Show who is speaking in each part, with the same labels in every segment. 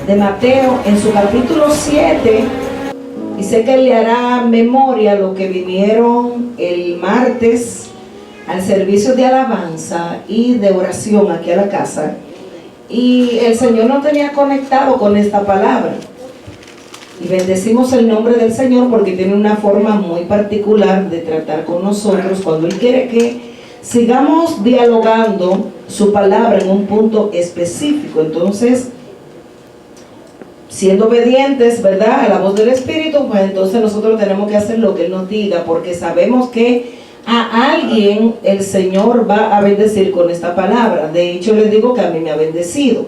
Speaker 1: De Mateo, en su capítulo 7, y sé que le hará memoria lo que vinieron el martes al servicio de alabanza y de oración aquí a la casa, y el Señor nos tenía conectado con esta palabra, y bendecimos el nombre del Señor porque tiene una forma muy particular de tratar con nosotros cuando Él quiere que sigamos dialogando su palabra en un punto específico. Entonces, siendo obedientes, ¿verdad?, a la voz del Espíritu, pues entonces nosotros tenemos que hacer lo que Él nos diga, porque sabemos que a alguien el Señor va a bendecir con esta palabra. De hecho, les digo que a mí me ha bendecido,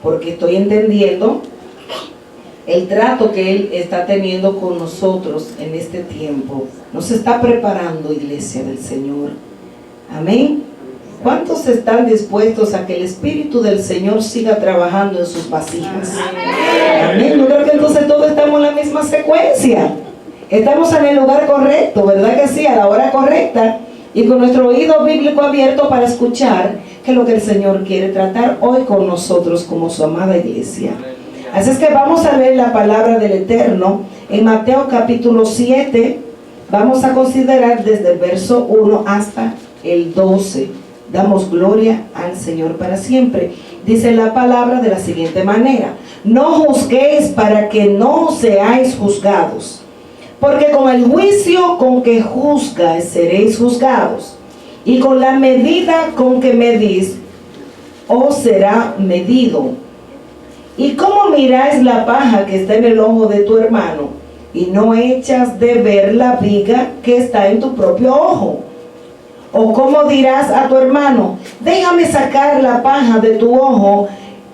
Speaker 1: porque estoy entendiendo el trato que Él está teniendo con nosotros en este tiempo. Nos está preparando, iglesia del Señor. Amén. ¿Cuántos están dispuestos a que el Espíritu del Señor siga trabajando en sus vasijas? Amén. Yo creo que entonces todos estamos en la misma secuencia. Estamos en el lugar correcto, ¿verdad que sí? A la hora correcta y con nuestro oído bíblico abierto para escuchar qué es lo que el Señor quiere tratar hoy con nosotros como su amada iglesia. Así es que vamos a leer la palabra del Eterno en Mateo capítulo 7. Vamos a considerar desde el verso 1 hasta el 12. Damos gloria al Señor para siempre. Dice la palabra de la siguiente manera: no juzguéis para que no seáis juzgados, porque con el juicio con que juzgáis seréis juzgados, y con la medida con que medís os será medido. ¿Y cómo miráis la paja que está en el ojo de tu hermano, y no echas de ver la viga que está en tu propio ojo? ¿O cómo dirás a tu hermano: déjame sacar la paja de tu ojo,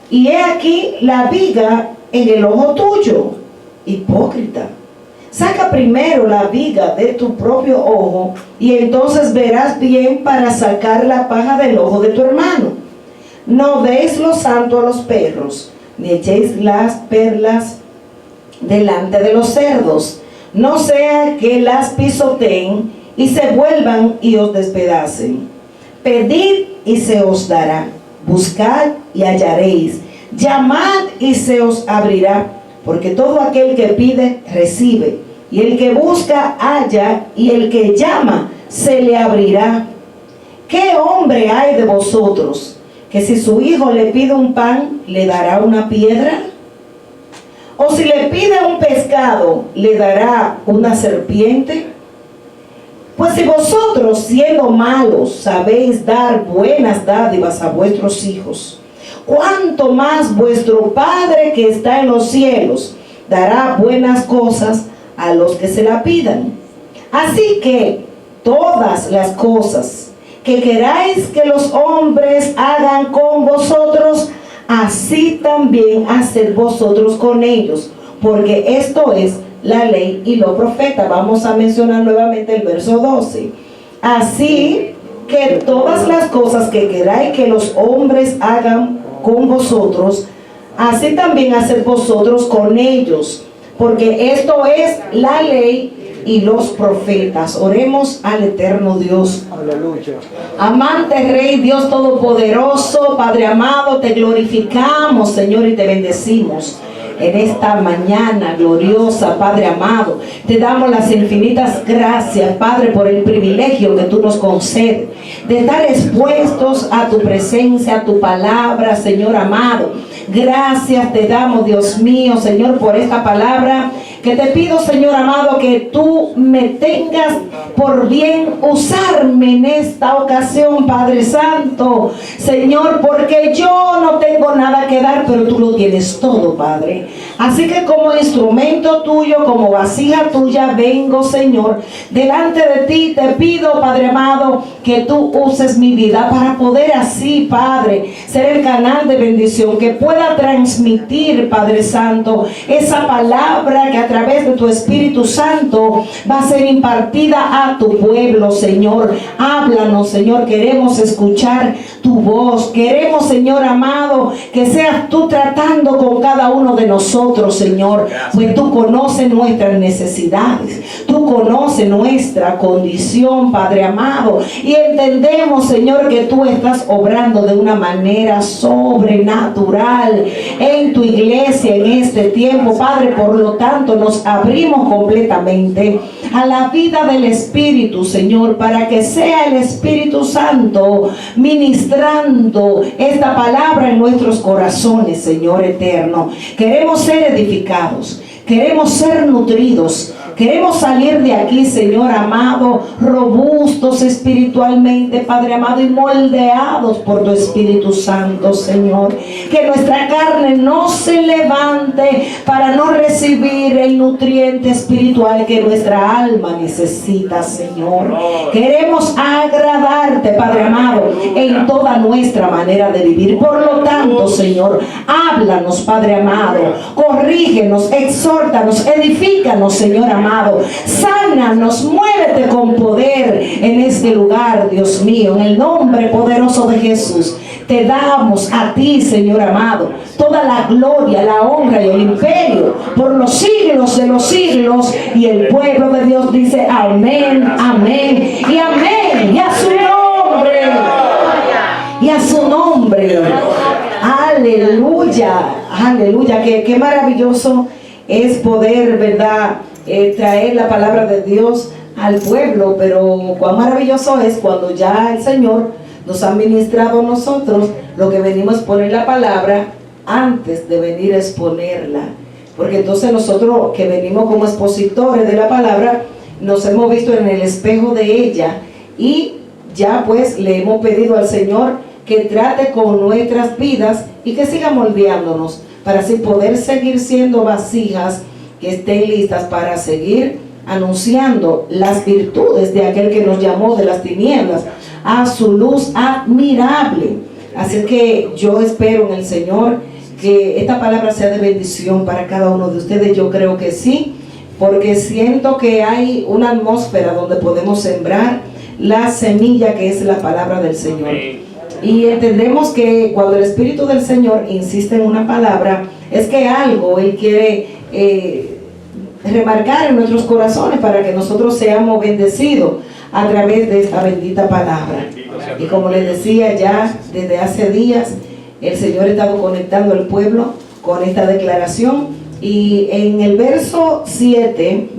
Speaker 1: y he aquí la viga en el ojo tuyo? Hipócrita, saca primero la viga de tu propio ojo, y entonces verás bien para sacar la paja del ojo de tu hermano. No deis lo santo a los perros, ni echéis las perlas delante de los cerdos, no sea que las pisoteen y se vuelvan y os despedacen. Pedid y se os dará, buscad y hallaréis, llamad y se os abrirá, porque todo aquel que pide recibe, y el que busca halla, y el que llama se le abrirá. ¿Qué hombre hay de vosotros que si su hijo le pide un pan, le dará una piedra? ¿O si le pide un pescado, le dará una serpiente? Pues si vosotros, siendo malos, sabéis dar buenas dádivas a vuestros hijos, ¿cuánto más vuestro Padre que está en los cielos dará buenas cosas a los que se la pidan? Así que todas las cosas que queráis que los hombres hagan con vosotros, así también haced vosotros con ellos, porque esto es la ley y los profetas. Vamos a mencionar nuevamente el verso 12. Así que todas las cosas que queráis que los hombres hagan con vosotros, así también haced vosotros con ellos, porque esto es la ley y los profetas. Oremos al eterno Dios.
Speaker 2: Aleluya.
Speaker 1: Amante Rey, Dios Todopoderoso, Padre amado, te glorificamos, Señor, y te bendecimos en esta mañana gloriosa, Padre amado. Te damos las infinitas gracias, Padre, por el privilegio que tú nos concedes de estar expuestos a tu presencia, a tu palabra, Señor amado. Gracias te damos, Dios mío, Señor, por esta palabra que te pido, Señor amado, que tú me tengas por bien usarme en esta ocasión, Padre Santo, Señor, porque yo no tengo nada que dar, pero tú lo tienes todo, Padre. Así que como instrumento tuyo, como vasija tuya, vengo, Señor, delante de ti. Te pido, Padre amado, que tú uses mi vida para poder así, Padre, ser el canal de bendición que pueda transmitir, Padre Santo, esa palabra que a través través de tu Espíritu Santo va a ser impartida a tu pueblo, Señor. Háblanos, Señor, queremos escuchar tu voz. Queremos, Señor amado, que seas tú tratando con cada uno de nosotros, Señor, pues tú conoces nuestras necesidades, tú conoces nuestra condición, Padre amado, y entendemos, Señor, que tú estás obrando de una manera sobrenatural en tu iglesia en este tiempo, Padre. Por lo tanto, nos abrimos completamente a la vida del Espíritu, Señor, para que sea el Espíritu Santo ministrando esta palabra en nuestros corazones, Señor eterno. Queremos ser edificados, queremos ser nutridos, queremos salir de aquí, Señor amado, robustos espiritualmente, Padre amado, y moldeados por tu Espíritu Santo, Señor. Que nuestra carne no se levante para no recibir el nutriente espiritual que nuestra alma necesita, Señor. Queremos agradarte, Padre amado, en toda nuestra manera de vivir. Por lo tanto, Señor, háblanos, Padre amado, corrígenos, exhórtanos, edifícanos, Señor amado. Sánanos, muévete con poder en este lugar, Dios mío, en el nombre poderoso de Jesús. Te damos a ti, Señor amado, toda la gloria, la honra y el imperio por los siglos de los siglos. Y el pueblo de Dios dice amén, amén y amén. Y a su nombre, y a su nombre. Aleluya, aleluya. Qué maravilloso es poder, ¿verdad?, traer la palabra de Dios al pueblo. Pero cuán maravilloso es cuando ya el Señor nos ha ministrado a nosotros lo que venimos a exponer la palabra antes de venir a exponerla. Porque entonces nosotros que venimos como expositores de la palabra, nos hemos visto en el espejo de ella y ya pues le hemos pedido al Señor que trate con nuestras vidas y que siga moldeándonos para así poder seguir siendo vasijas que estén listas para seguir anunciando las virtudes de aquel que nos llamó de las tinieblas a su luz admirable. Así que yo espero en el Señor que esta palabra sea de bendición para cada uno de ustedes. Yo creo que sí, porque siento que hay una atmósfera donde podemos sembrar la semilla que es la palabra del Señor. Y entendemos que cuando el Espíritu del Señor insiste en una palabra, es que algo Él quiere remarcar en nuestros corazones para que nosotros seamos bendecidos a través de esta bendita palabra. Y como les decía ya desde hace días, el Señor ha estado conectando al pueblo con esta declaración. Y en el verso 7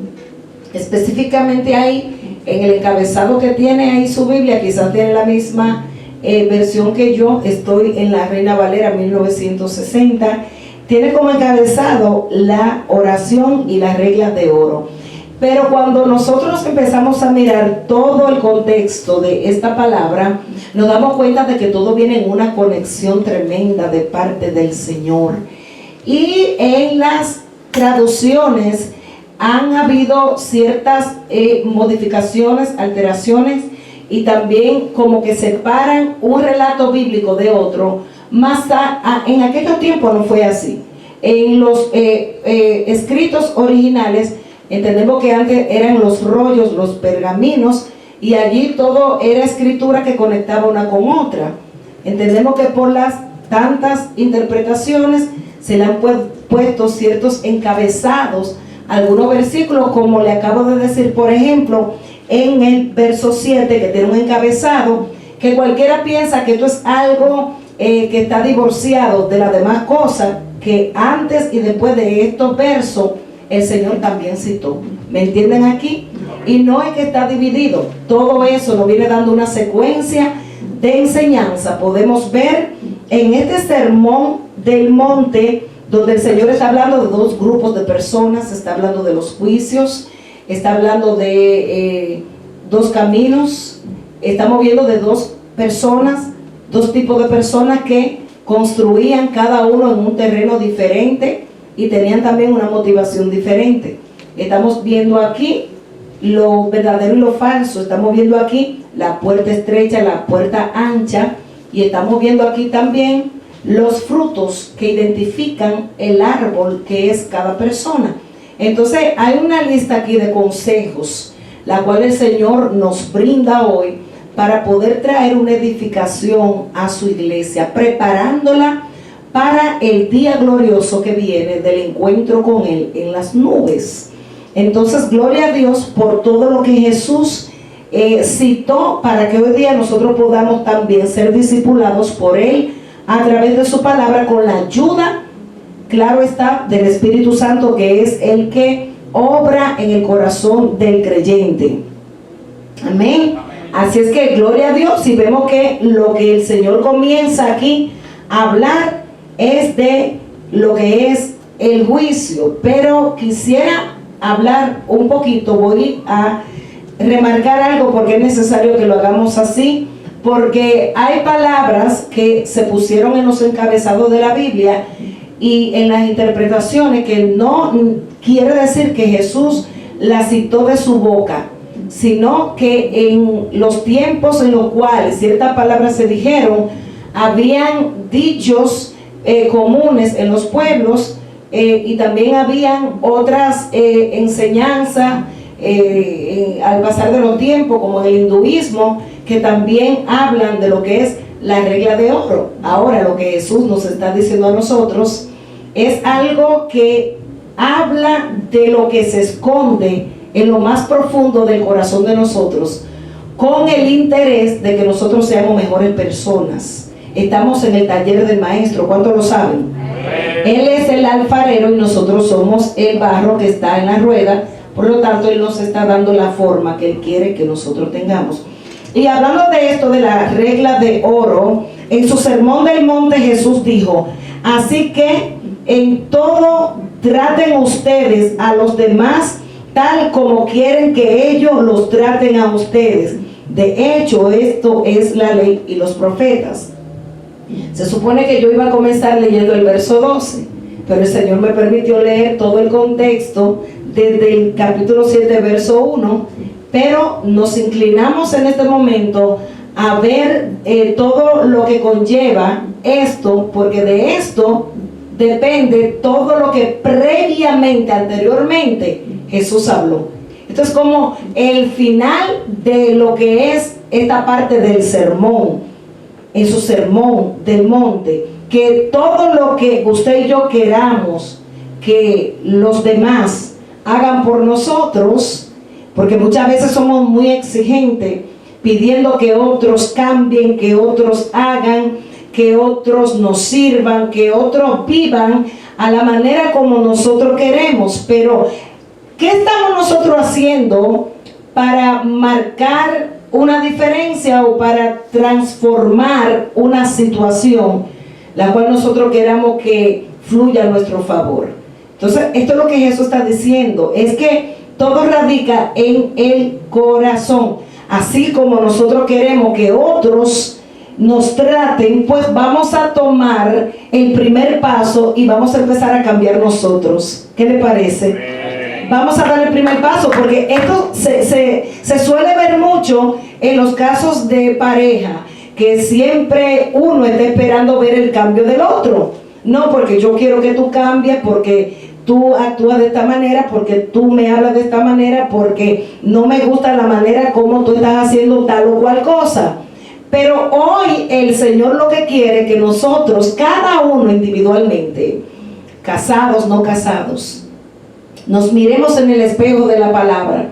Speaker 1: específicamente hay, en el encabezado que tiene ahí su Biblia, quizás tiene la misma versión que yo, estoy en la Reina Valera 1960, tiene como encabezado la oración y las reglas de oro. Pero cuando nosotros empezamos a mirar todo el contexto de esta palabra, nos damos cuenta de que todo viene en una conexión tremenda de parte del Señor. Y en las traducciones han habido ciertas modificaciones, alteraciones, y también como que separan un relato bíblico de otro. Más en aquellos tiempos no fue así. En los escritos originales, entendemos que antes eran los rollos, los pergaminos, y allí todo era escritura que conectaba una con otra. Entendemos que por las tantas interpretaciones se le han puesto ciertos encabezados a algunos versículos, como le acabo de decir, por ejemplo, en el verso 7, que tiene un encabezado, que cualquiera piensa que esto es algo que está divorciado de las demás cosas que antes y después de estos versos el Señor también citó. ¿Me entienden aquí? Y no es que está dividido. Todo eso nos viene dando una secuencia de enseñanza. Podemos ver en este sermón del monte, donde el Señor está hablando de dos grupos de personas, está hablando de los juicios, está hablando de dos caminos, estamos viendo de dos personas, dos tipos de personas que construían cada uno en un terreno diferente y tenían también una motivación diferente. Estamos viendo aquí lo verdadero y lo falso, estamos viendo aquí la puerta estrecha, la puerta ancha, y estamos viendo aquí también los frutos que identifican el árbol que es cada persona. Entonces hay una lista aquí de consejos, la cual el Señor nos brinda hoy para poder traer una edificación a su iglesia, preparándola para el día glorioso que viene del encuentro con Él en las nubes. Entonces, gloria a Dios por todo lo que Jesús citó para que hoy día nosotros podamos también ser discipulados por Él a través de su palabra, con la ayuda, claro está, del Espíritu Santo, que es el que obra en el corazón del creyente. Amén. Así es que gloria a Dios, y vemos que lo que el Señor comienza aquí a hablar es de lo que es el juicio. Pero quisiera hablar un poquito, voy a remarcar algo porque es necesario que lo hagamos así, porque hay palabras que se pusieron en los encabezados de la Biblia y en las interpretaciones que no quiere decir que Jesús las citó de su boca, sino que en los tiempos en los cuales ciertas palabras se dijeron, habían dichos comunes en los pueblos, y también habían otras enseñanzas al pasar de los tiempos, como el hinduismo, que también hablan de lo que es la regla de oro. Ahora lo que Jesús nos está diciendo a nosotros es algo que habla de lo que se esconde en lo más profundo del corazón de nosotros, con el interés de que nosotros seamos mejores personas. Estamos en el taller del maestro, ¿cuántos lo saben? Él es el alfarero y nosotros somos el barro que está en la rueda. Por lo tanto, Él nos está dando la forma que Él quiere que nosotros tengamos. Y hablando de esto, de la regla de oro, en su sermón del monte Jesús dijo: así que en todo traten ustedes a los demás tal como quieren que ellos los traten a ustedes. De hecho, esto es la ley y los profetas. Se supone que yo iba a comenzar leyendo el verso 12, pero el Señor me permitió leer todo el contexto desde el capítulo 7, verso 1, pero nos inclinamos en este momento a ver todo lo que conlleva esto, porque de esto depende todo lo que previamente, anteriormente, Jesús habló. Esto es como el final de lo que es esta parte del sermón, en su sermón del monte, que todo lo que usted y yo queramos que los demás hagan por nosotros, porque muchas veces somos muy exigentes pidiendo que otros cambien, que otros hagan, que otros nos sirvan, que otros vivan a la manera como nosotros queremos. Pero ¿qué estamos nosotros haciendo para marcar una diferencia o para transformar una situación la cual nosotros queramos que fluya a nuestro favor? Entonces, esto es lo que Jesús está diciendo, es que todo radica en el corazón. Así como nosotros queremos que otros nos traten, pues vamos a tomar el primer paso y vamos a empezar a cambiar nosotros. ¿Qué le parece? Vamos a dar el primer paso, porque esto se suele ver mucho en los casos de pareja, que siempre uno está esperando ver el cambio del otro. No, porque yo quiero que tú cambies, porque tú actúas de esta manera, porque tú me hablas de esta manera, porque no me gusta la manera como tú estás haciendo tal o cual cosa. Pero hoy el Señor lo que quiere es que nosotros, cada uno individualmente, casados, no casados, nos miremos en el espejo de la palabra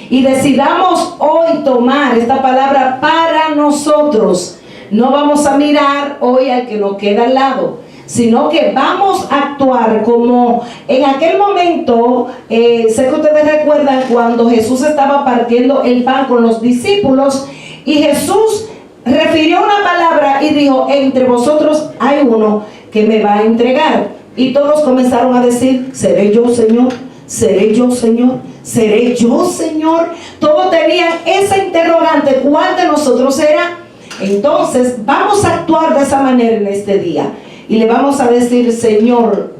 Speaker 1: y decidamos hoy tomar esta palabra para nosotros. No vamos a mirar hoy al que nos queda al lado, sino que vamos a actuar como en aquel momento. Sé que ustedes recuerdan cuando Jesús estaba partiendo el pan con los discípulos y Jesús refirió una palabra y dijo: entre vosotros hay uno que me va a entregar. Y todos comenzaron a decir: ¿seré yo, Señor? ¿Seré yo, Señor? ¿Seré yo, Señor? Todos tenían esa interrogante: ¿cuál de nosotros será? Entonces vamos a actuar de esa manera en este día y le vamos a decir: Señor,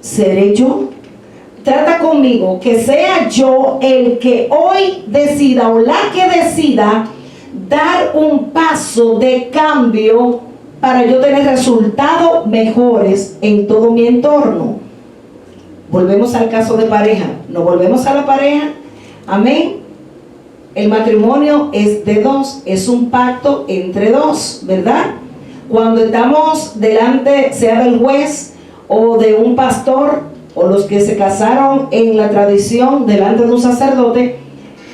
Speaker 1: ¿seré yo? Trata conmigo que sea yo el que hoy decida, o la que decida, dar un paso de cambio para yo tener resultados mejores en todo mi entorno. Volvemos al caso de pareja. ¿No volvemos a la pareja? Amén. El matrimonio es de dos, es un pacto entre dos, ¿verdad? Cuando estamos delante, sea del juez o de un pastor, o los que se casaron en la tradición delante de un sacerdote,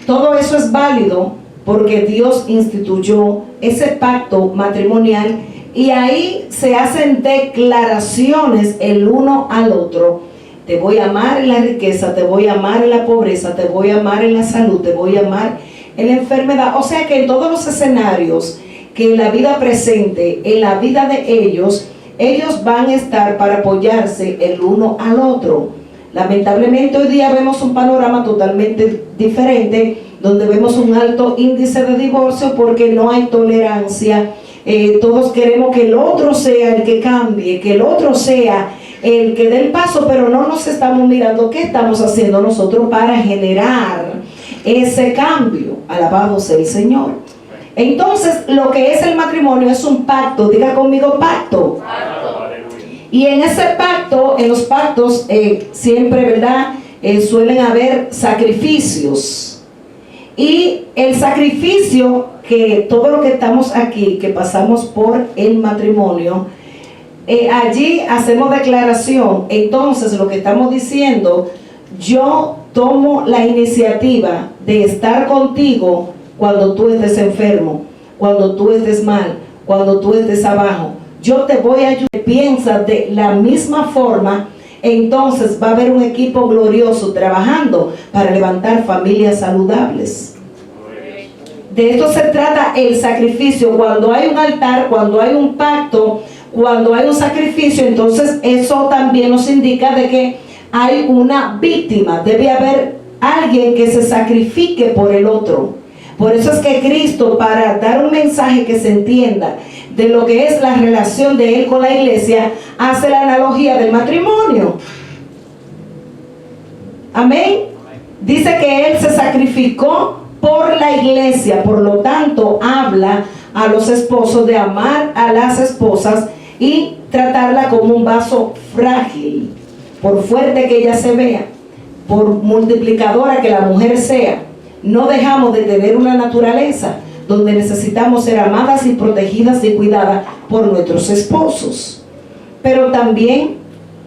Speaker 1: todo eso es válido porque Dios instituyó ese pacto matrimonial y ahí se hacen declaraciones el uno al otro. Te voy a amar en la riqueza, te voy a amar en la pobreza, te voy a amar en la salud, te voy a amar en la enfermedad. O sea que en todos los escenarios que en la vida presente, en la vida de ellos van a estar para apoyarse el uno al otro. Lamentablemente hoy día vemos un panorama totalmente diferente, donde vemos un alto índice de divorcio porque no hay tolerancia. Todos queremos que el otro sea el que cambie, que el otro sea el que dé el paso, pero no nos estamos mirando qué estamos haciendo nosotros para generar ese cambio. Alabado sea el Señor. Entonces, lo que es el matrimonio es un pacto. Diga conmigo, pacto. Y en ese pacto, en los pactos, siempre, ¿verdad? Suelen haber sacrificios. Y el sacrificio, que todo lo que estamos aquí, que pasamos por el matrimonio, allí hacemos declaración. Entonces, lo que estamos diciendo, yo tomo la iniciativa de estar contigo cuando tú estés enfermo, cuando tú estés mal, cuando tú estés abajo. Yo te voy a ayudar. Piensa de la misma forma, entonces va a haber un equipo glorioso trabajando para levantar familias saludables. De esto se trata el sacrificio. Cuando hay un altar, cuando hay un pacto, cuando hay un sacrificio, entonces eso también nos indica de que hay una víctima. Debe haber alguien que se sacrifique por el otro. Por eso es que Cristo, para dar un mensaje que se entienda de lo que es la relación de Él con la iglesia, hace la analogía del matrimonio. Amén. Dice que Él se sacrificó por la iglesia, por lo tanto habla a los esposos de amar a las esposas y tratarla como un vaso frágil, por fuerte que ella se vea, por multiplicadora que la mujer sea. No dejamos de tener una naturaleza donde necesitamos ser amadas y protegidas y cuidadas por nuestros esposos. Pero también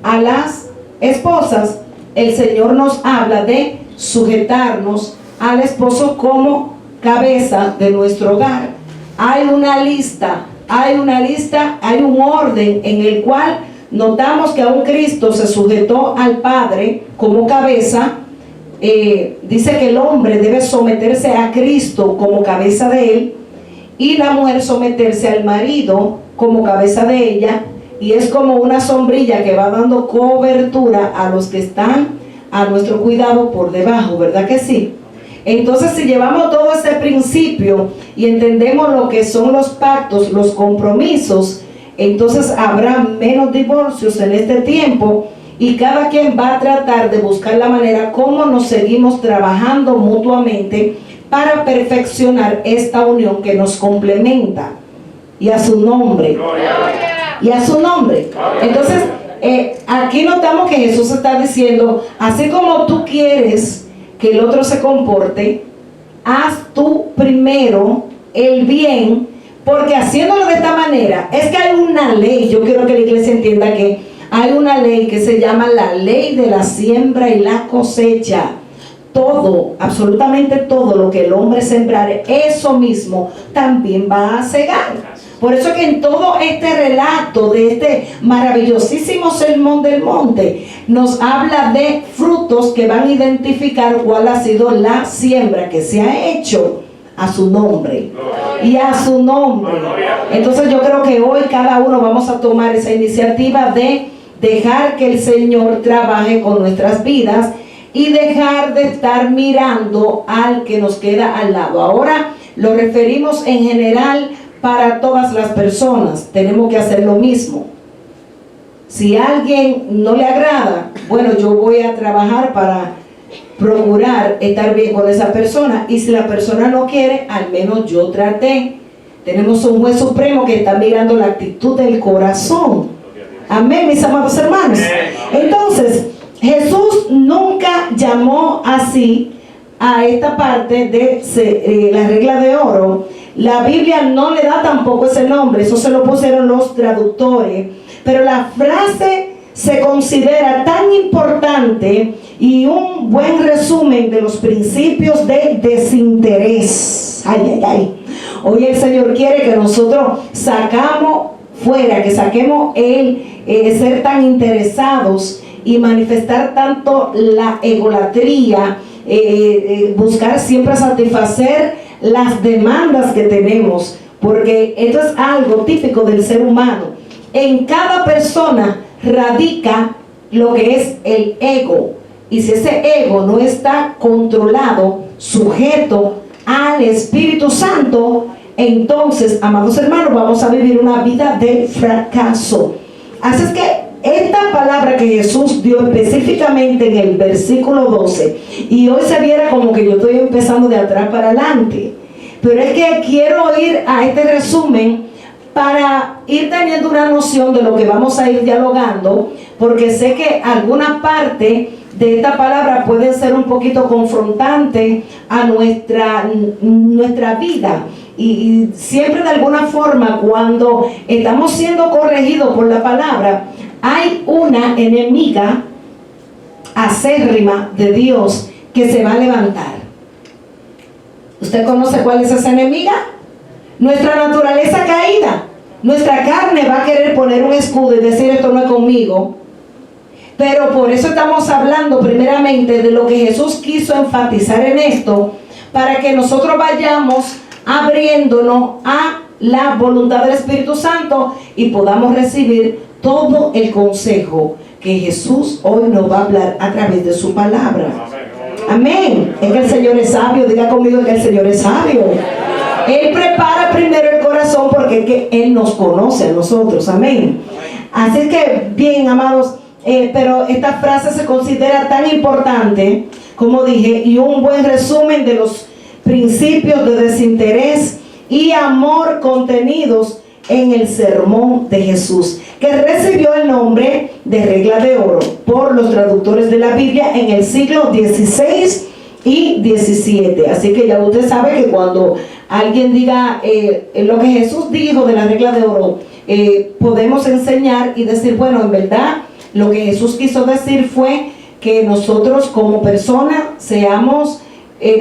Speaker 1: a las esposas, el Señor nos habla de sujetarnos al esposo como cabeza de nuestro hogar. Hay una lista, hay un orden en el cual notamos que aún Cristo se sujetó al Padre como cabeza. Dice que el hombre debe someterse a Cristo como cabeza de él y la mujer someterse al marido como cabeza de ella, y es como una sombrilla que va dando cobertura a los que están a nuestro cuidado por debajo, ¿verdad que sí? Entonces, si llevamos todo ese principio y entendemos lo que son los pactos, los compromisos, entonces habrá menos divorcios en este tiempo. Y cada quien va a tratar de buscar la manera como nos seguimos trabajando mutuamente para perfeccionar esta unión que nos complementa. Y a su nombre. Y a su nombre. Entonces, aquí notamos que Jesús está diciendo, así como tú quieres que el otro se comporte, haz tú primero el bien, porque haciéndolo de esta manera, es que hay una ley. Yo quiero que la iglesia entienda que hay una ley que se llama la ley de la siembra y la cosecha. Todo, absolutamente todo lo que el hombre sembrare, eso mismo también va a segar. Por eso que en todo este relato de este maravillosísimo sermón del monte, nos habla de frutos que van a identificar cuál ha sido la siembra que se ha hecho a su nombre. Y a su nombre. Entonces yo creo que hoy cada uno vamos a tomar esa iniciativa de dejar que el Señor trabaje con nuestras vidas y dejar de estar mirando al que nos queda al lado. Ahora lo referimos en general para todas las personas. Tenemos que hacer lo mismo. Si a alguien no le agrada, bueno, yo voy a trabajar para procurar estar bien con esa persona, y si la persona no quiere, al menos yo traté. Tenemos un juez supremo que está mirando la actitud del corazón. Amén, mis amados hermanos. Entonces, Jesús nunca llamó así a esta parte de la regla de oro. La Biblia no le da tampoco ese nombre, eso se lo pusieron los traductores, pero la frase se considera tan importante y un buen resumen de los principios de desinterés. Ay, ay, ay. Hoy el Señor quiere que nosotros que saquemos el ser tan interesados y manifestar tanto la egolatría, buscar siempre satisfacer las demandas que tenemos, porque esto es algo típico del ser humano. En cada persona radica lo que es el ego, y si ese ego no está controlado, sujeto al Espíritu Santo, entonces, amados hermanos, vamos a vivir una vida de fracaso. Así es que esta palabra que Jesús dio específicamente en el versículo 12, y hoy se viera como que yo estoy empezando de atrás para adelante, pero es que quiero ir a este resumen para ir teniendo una noción de lo que vamos a ir dialogando, porque sé que alguna parte de esta palabra puede ser un poquito confrontante a nuestra vida. Y siempre de alguna forma, cuando estamos siendo corregidos por la palabra, hay una enemiga acérrima de Dios que se va a levantar. ¿Usted conoce cuál es esa enemiga? Nuestra naturaleza caída. Nuestra carne va a querer poner un escudo y decir: esto no es conmigo. Pero por eso estamos hablando primeramente de lo que Jesús quiso enfatizar en esto, para que nosotros vayamos abriéndonos a la voluntad del Espíritu Santo y podamos recibir todo el consejo que Jesús hoy nos va a hablar a través de su palabra. Amén. Es que el Señor es sabio. Diga conmigo que el Señor es sabio. Él prepara primero el corazón, porque es que Él nos conoce a nosotros. Amén. Así que, bien, amados, pero esta frase se considera tan importante, como dije, y un buen resumen de los principios de desinterés y amor contenidos en el sermón de Jesús, que recibió el nombre de regla de oro por los traductores de la Biblia en el siglo XVI y XVII. Así que ya usted sabe que cuando alguien diga lo que Jesús dijo de la regla de oro, podemos enseñar y decir: bueno, en verdad lo que Jesús quiso decir fue que nosotros como personas seamos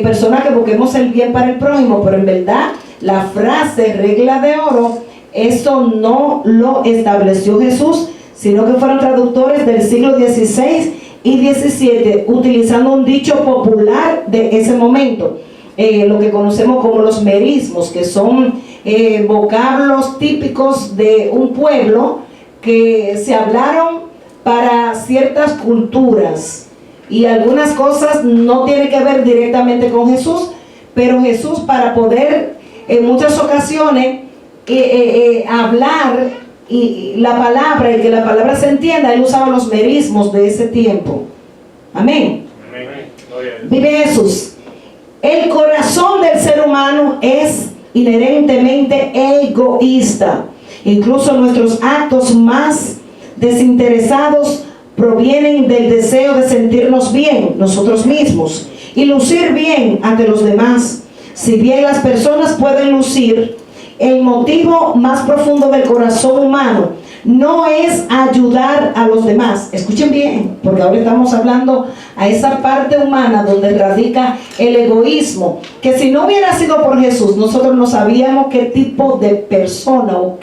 Speaker 1: personas que busquemos el bien para el prójimo. Pero en verdad la frase regla de oro, eso no lo estableció Jesús, sino que fueron traductores del siglo XVI y XVII, utilizando un dicho popular de ese momento, lo que conocemos como los merismos, que son vocablos típicos de un pueblo que se hablaron para ciertas culturas, y algunas cosas no tienen que ver directamente con Jesús, pero Jesús, para poder en muchas ocasiones hablar y la palabra, y que la palabra se entienda, Él usaba los merismos de ese tiempo. Amén. Vive Jesús. El corazón del ser humano es inherentemente egoísta. Incluso nuestros actos más desinteresados provienen del deseo de sentirnos bien nosotros mismos y lucir bien ante los demás. Si bien las personas pueden lucir, el motivo más profundo del corazón humano no es ayudar a los demás. Escuchen bien, porque ahora estamos hablando a esa parte humana donde radica el egoísmo, que si no hubiera sido por Jesús, nosotros no sabíamos qué tipo de persona o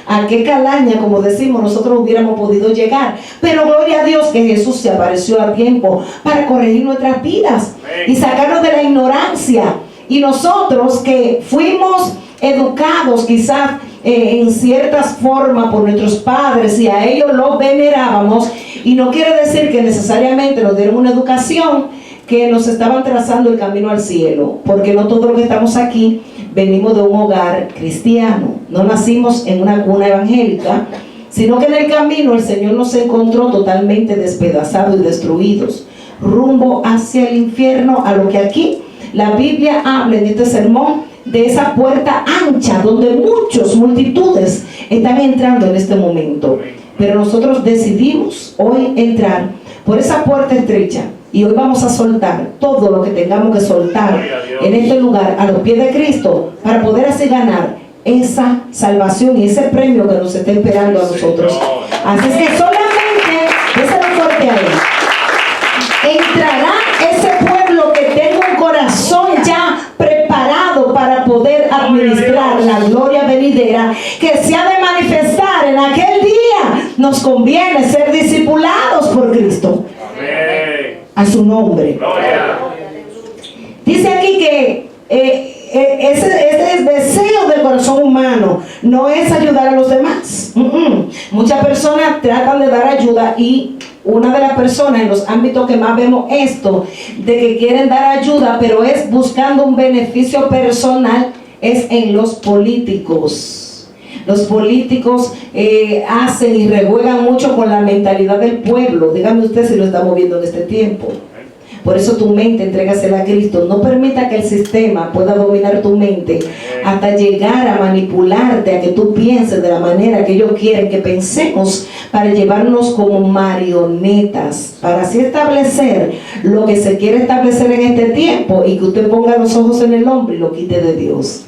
Speaker 1: a qué calaña, como decimos, nosotros hubiéramos podido llegar. Pero gloria a Dios que Jesús se apareció a tiempo para corregir nuestras vidas y sacarnos de la ignorancia. Y nosotros que fuimos educados quizás en ciertas formas por nuestros padres, y a ellos los venerábamos, y no quiere decir que necesariamente nos dieron una educación que nos estaban trazando el camino al cielo, porque no todos los que estamos aquí venimos de un hogar cristiano, no nacimos en una cuna evangélica, sino que en el camino el Señor nos encontró totalmente despedazados y destruidos, rumbo hacia el infierno, a lo que aquí la Biblia habla en este sermón, de esa puerta ancha donde multitudes están entrando en este momento. Pero nosotros decidimos hoy entrar por esa puerta estrecha. Y hoy vamos a soltar todo lo que tengamos que soltar en este lugar a los pies de Cristo para poder así ganar esa salvación y ese premio que nos está esperando a nosotros. Así es que solamente, déselo fuerte ahí, entrará ese pueblo que tenga un corazón ya preparado para poder administrar la gloria venidera que se ha de manifestar en aquel día. Nos conviene ser discipulados por Cristo. A su nombre. Dice aquí que ese deseo del corazón humano no es ayudar a los demás. Muchas personas tratan de dar ayuda, y una de las personas en los ámbitos que más vemos esto, de que quieren dar ayuda pero es buscando un beneficio personal, es en los políticos. Los políticos hacen y rejuegan mucho con la mentalidad del pueblo. Dígame usted si lo estamos viendo en este tiempo. Por eso tu mente, entrégasela a Cristo. No permita que el sistema pueda dominar tu mente hasta llegar a manipularte, a que tú pienses de la manera que ellos quieren que pensemos, para llevarnos como marionetas, para así establecer lo que se quiere establecer en este tiempo, y que usted ponga los ojos en el hombre y lo quite de Dios.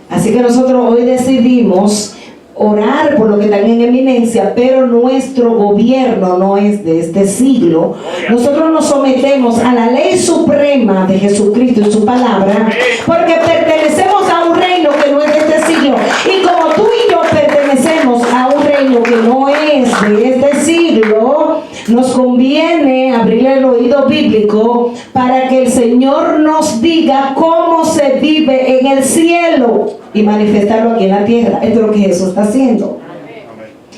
Speaker 1: Así que nosotros hoy decidimos orar por lo que están en eminencia, pero nuestro gobierno no es de este siglo. Nosotros nos sometemos a la ley suprema de Jesucristo y su palabra, porque pertenecemos a un reino que no es de este siglo. Y como tú y yo pertenecemos a un reino que no es de este siglo, nos conviene abrirle el oído bíblico para que el Señor nos diga cómo se vive en el cielo y manifestarlo aquí en la tierra. Esto es lo que Jesús está haciendo.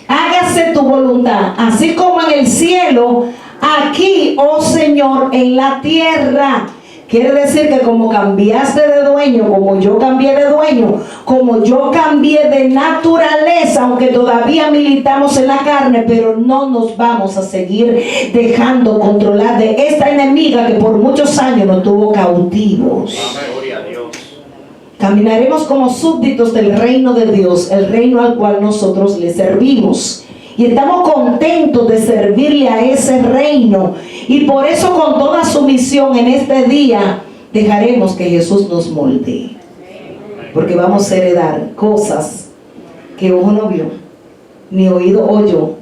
Speaker 1: Hágase tu voluntad, así como en el cielo, aquí, oh Señor, en la tierra. Quiere decir que como cambiaste de dueño, como yo cambié de dueño, como yo cambié de naturaleza, aunque todavía militamos en la carne, pero no nos vamos a seguir dejando controlar de esta enemiga que por muchos años nos tuvo cautivos. Caminaremos como súbditos del reino de Dios, el reino al cual nosotros le servimos. Y estamos contentos de servirle a ese reino. Y por eso, con toda sumisión en este día, dejaremos que Jesús nos moldee. Porque vamos a heredar cosas que ojo no vio, ni oído oyó,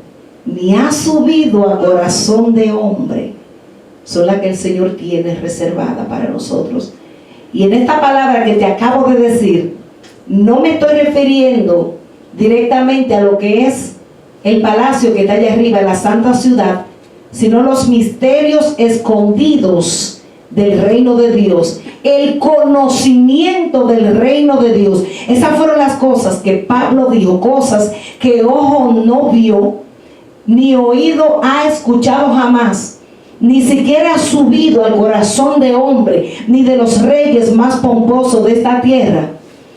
Speaker 1: ni ha subido a corazón de hombre. Son las que el Señor tiene reservada para nosotros. Y en esta palabra que te acabo de decir, no me estoy refiriendo directamente a lo que es el palacio que está allá arriba en la santa ciudad, sino los misterios escondidos del reino de Dios, el conocimiento del reino de Dios. Esas fueron las cosas que Pablo dijo, cosas que ojo no vio, ni oído ha escuchado jamás, ni siquiera ha subido al corazón de hombre, ni de los reyes más pomposos de esta tierra.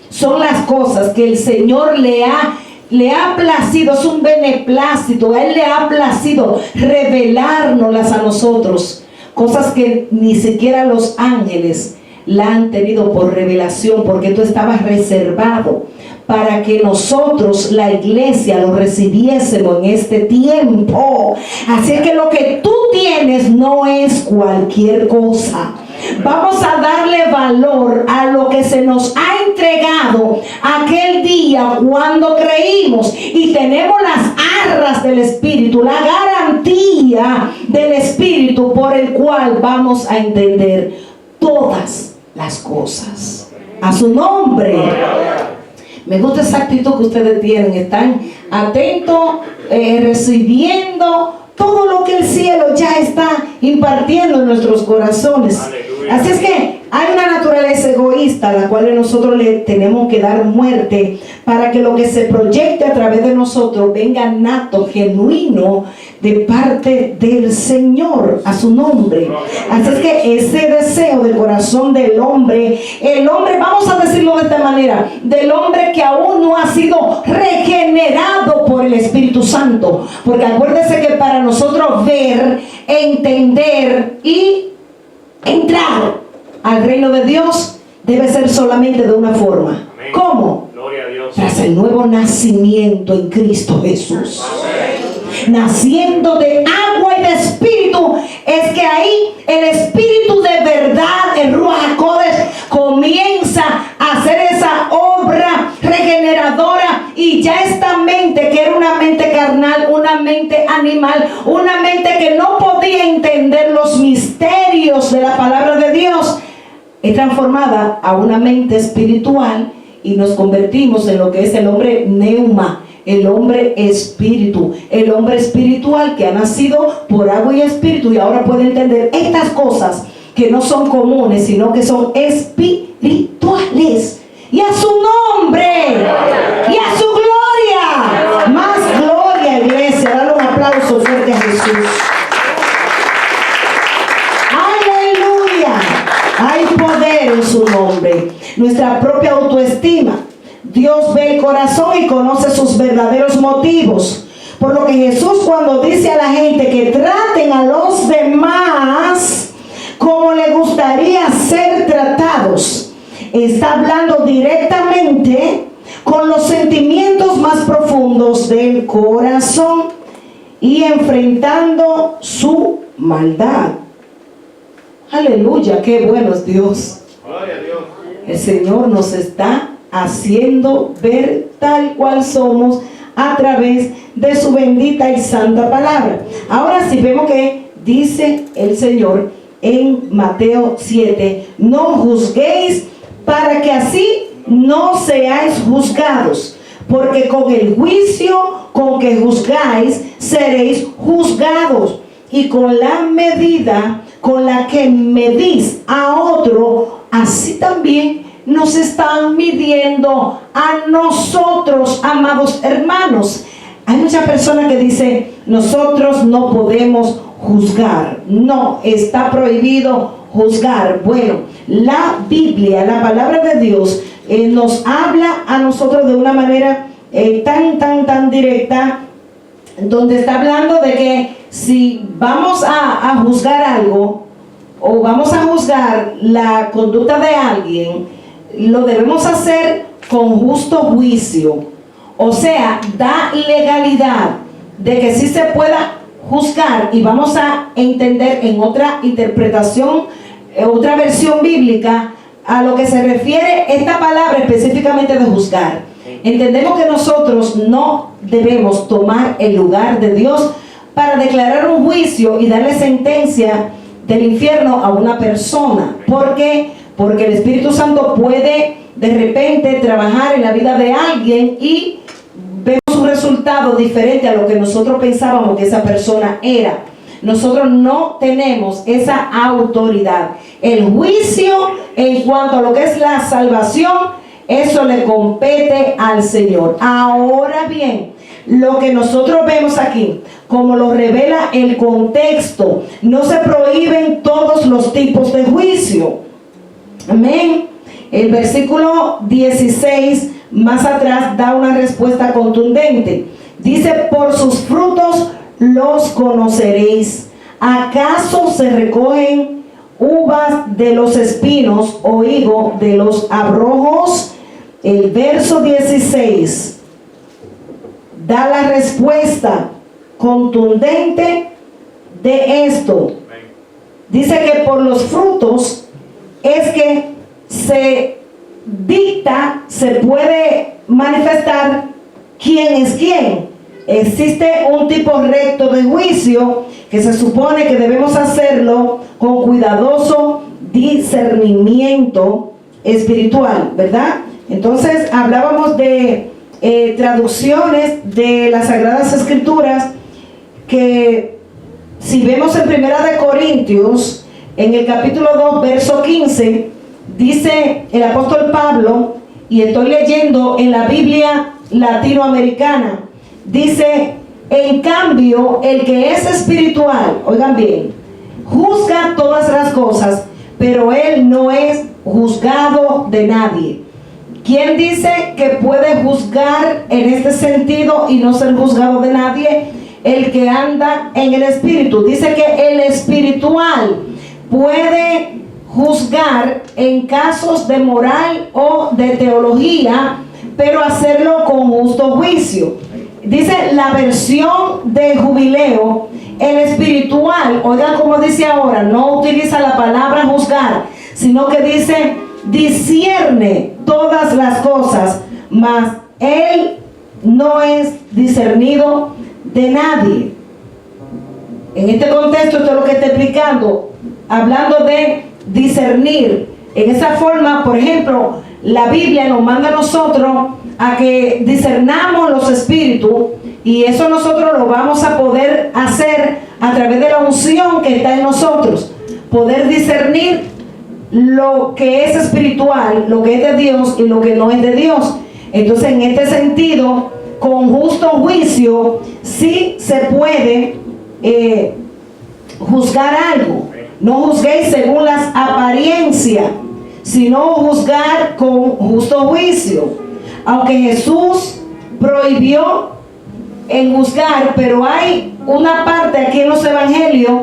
Speaker 1: Son las cosas que el Señor le ha placido, es un beneplácito, a Él le ha placido revelárnoslas a nosotros. Cosas que ni siquiera los ángeles la han tenido por revelación, porque esto estaba reservado para que nosotros, la iglesia, lo recibiésemos en este tiempo. Así que lo que tú tienes no es cualquier cosa. Vamos a darle valor a lo que se nos ha entregado aquel día cuando creímos y tenemos las arras del Espíritu, la garantía del Espíritu por el cual vamos a entender todas las cosas. A su nombre. Me gusta esa actitud que ustedes tienen. Están atentos, recibiendo todo lo que el cielo ya está impartiendo en nuestros corazones. Aleluya. Así es que hay una naturaleza egoísta a la cual nosotros le tenemos que dar muerte para que lo que se proyecte a través de nosotros venga nato, genuino, de parte del Señor, a su nombre. Así es que ese deseo del corazón del hombre, el hombre, vamos a decirlo de esta manera, del hombre que aún no ha sido regenerado por el Espíritu Santo, porque acuérdese que para nosotros ver, entender y entrar al reino de Dios debe ser solamente de una forma. Amén. ¿Cómo? Gloria a Dios. Tras el nuevo nacimiento en Cristo Jesús. Amén. Naciendo de agua y de espíritu, es que ahí el espíritu de verdad, el Ruach HaKodesh, comienza a hacer esa obra regeneradora, y ya esta mente, que era una mente carnal, una mente animal, una mente que no podía entender los misterios de la palabra de Dios, es transformada a una mente espiritual, y nos convertimos en lo que es el hombre neuma, el hombre espíritu, el hombre espiritual que ha nacido por agua y espíritu, y ahora puede entender estas cosas que no son comunes, sino que son espirituales. Y a su nombre y a su gloria, más gloria, iglesia. Dale un aplauso fuerte a Jesús. Aleluya. Hay poder en su nombre. Nuestra propia autoestima. Dios ve el corazón y conoce sus verdaderos motivos. Por lo que Jesús, cuando dice a la gente que traten a los demás como le gustaría ser tratados, está hablando directamente con los sentimientos más profundos del corazón y enfrentando su maldad. Aleluya, qué bueno es Dios.
Speaker 2: Gloria a Dios.
Speaker 1: El Señor nos está haciendo ver tal cual somos a través de su bendita y santa palabra. Ahora sí vemos que dice el Señor en Mateo 7: no juzguéis para que así no seáis juzgados, porque con el juicio con que juzgáis seréis juzgados, y con la medida con la que medís a otro, así también nos están midiendo a nosotros, amados hermanos. Hay muchas personas que dicen: nosotros no podemos juzgar. No, está prohibido juzgar. Bueno, la Biblia, la palabra de Dios, nos habla a nosotros de una manera tan directa, donde está hablando de que si vamos a juzgar algo, o vamos a juzgar la conducta de alguien, lo debemos hacer con justo juicio. O sea, da legalidad de que sí se pueda juzgar, y vamos a entender en otra interpretación, otra versión bíblica, a lo que se refiere esta palabra específicamente de juzgar. Entendemos que nosotros no debemos tomar el lugar de Dios para declarar un juicio y darle sentencia del infierno a una persona. ¿Por qué? Porque el Espíritu Santo puede de repente trabajar en la vida de alguien y vemos un resultado diferente a lo que nosotros pensábamos que esa persona era. Nosotros no tenemos esa autoridad. El juicio en cuanto a lo que es la salvación, eso le compete al Señor. Ahora bien, lo que nosotros vemos aquí, como lo revela el contexto, no se prohíben todos los tipos de juicio. Amén. El versículo 16 más atrás da una respuesta contundente. Dice: por sus frutos los conoceréis. ¿Acaso se recogen uvas de los espinos o higo de los abrojos? El verso 16 da la respuesta contundente de esto. Dice que por los frutos es que se dicta, se puede manifestar quién es quién. Existe un tipo recto de juicio que se supone que debemos hacerlo con cuidadoso discernimiento espiritual, ¿verdad? Entonces hablábamos de traducciones de las Sagradas Escrituras, que si vemos en 1 Corintios, en el capítulo 2, verso 15, dice el apóstol Pablo, y estoy leyendo en la Biblia latinoamericana, dice: en cambio, el que es espiritual, oigan bien, juzga todas las cosas, pero él no es juzgado de nadie. ¿Quién dice que puede juzgar en este sentido y no ser juzgado de nadie? El que anda en el espíritu. Dice que el espiritual puede juzgar en casos de moral o de teología, pero hacerlo con justo juicio. Dice la versión de Jubileo: El espiritual, oigan como dice ahora, no utiliza la palabra juzgar, sino que dice discierne todas las cosas, mas él no es discernido de nadie. En este contexto, esto es lo que está explicando, hablando de discernir. En esa forma, por ejemplo, la Biblia nos manda a nosotros a que discernamos los espíritus, y eso nosotros lo vamos a poder hacer a través de la unción que está en nosotros, poder discernir lo que es espiritual, lo que es de Dios y lo que no es de Dios. Entonces, en este sentido, con justo juicio sí se puede juzgar algo. No juzguéis según las apariencias, sino juzgar con justo juicio. Aunque Jesús prohibió el juzgar, pero hay una parte aquí en los evangelios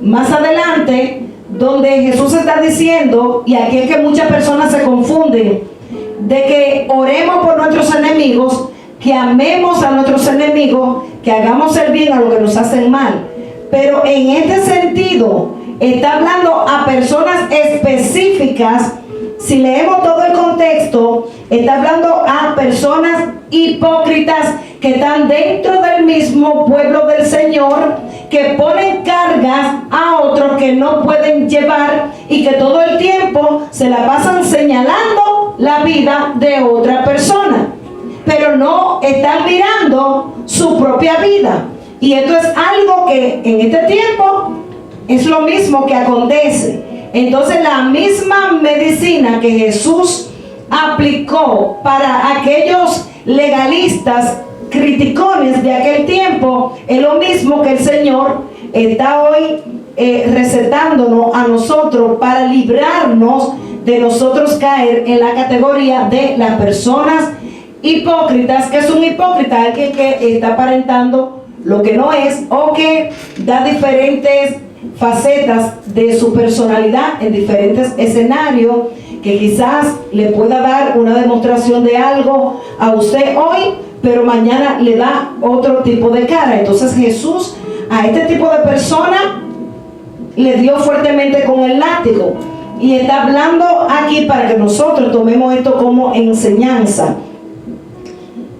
Speaker 1: más adelante donde Jesús está diciendo, y aquí es que muchas personas se confunden, de que oremos por nuestros enemigos, que amemos a nuestros enemigos, que hagamos el bien a los que nos hacen mal. Pero en este sentido está hablando a personas específicas. Si leemos todo el contexto, está hablando a personas hipócritas que están dentro del mismo pueblo del Señor, que ponen cargas a otros que no pueden llevar y que todo el tiempo se la pasan señalando la vida de otra persona, pero no están mirando su propia vida. Y esto es algo que en este tiempo es lo mismo que acontece. Entonces, la misma medicina que Jesús aplicó para aquellos legalistas criticones de aquel tiempo es lo mismo que el Señor está hoy recetándonos a nosotros para librarnos de nosotros caer en la categoría de las personas hipócritas. Que es un hipócrita? Alguien que está aparentando lo que no es, o que da diferentes facetas de su personalidad en diferentes escenarios, que quizás le pueda dar una demostración de algo a usted hoy, pero mañana le da otro tipo de cara. Entonces Jesús a este tipo de persona le dio fuertemente con el látigo, y está hablando aquí para que nosotros tomemos esto como enseñanza.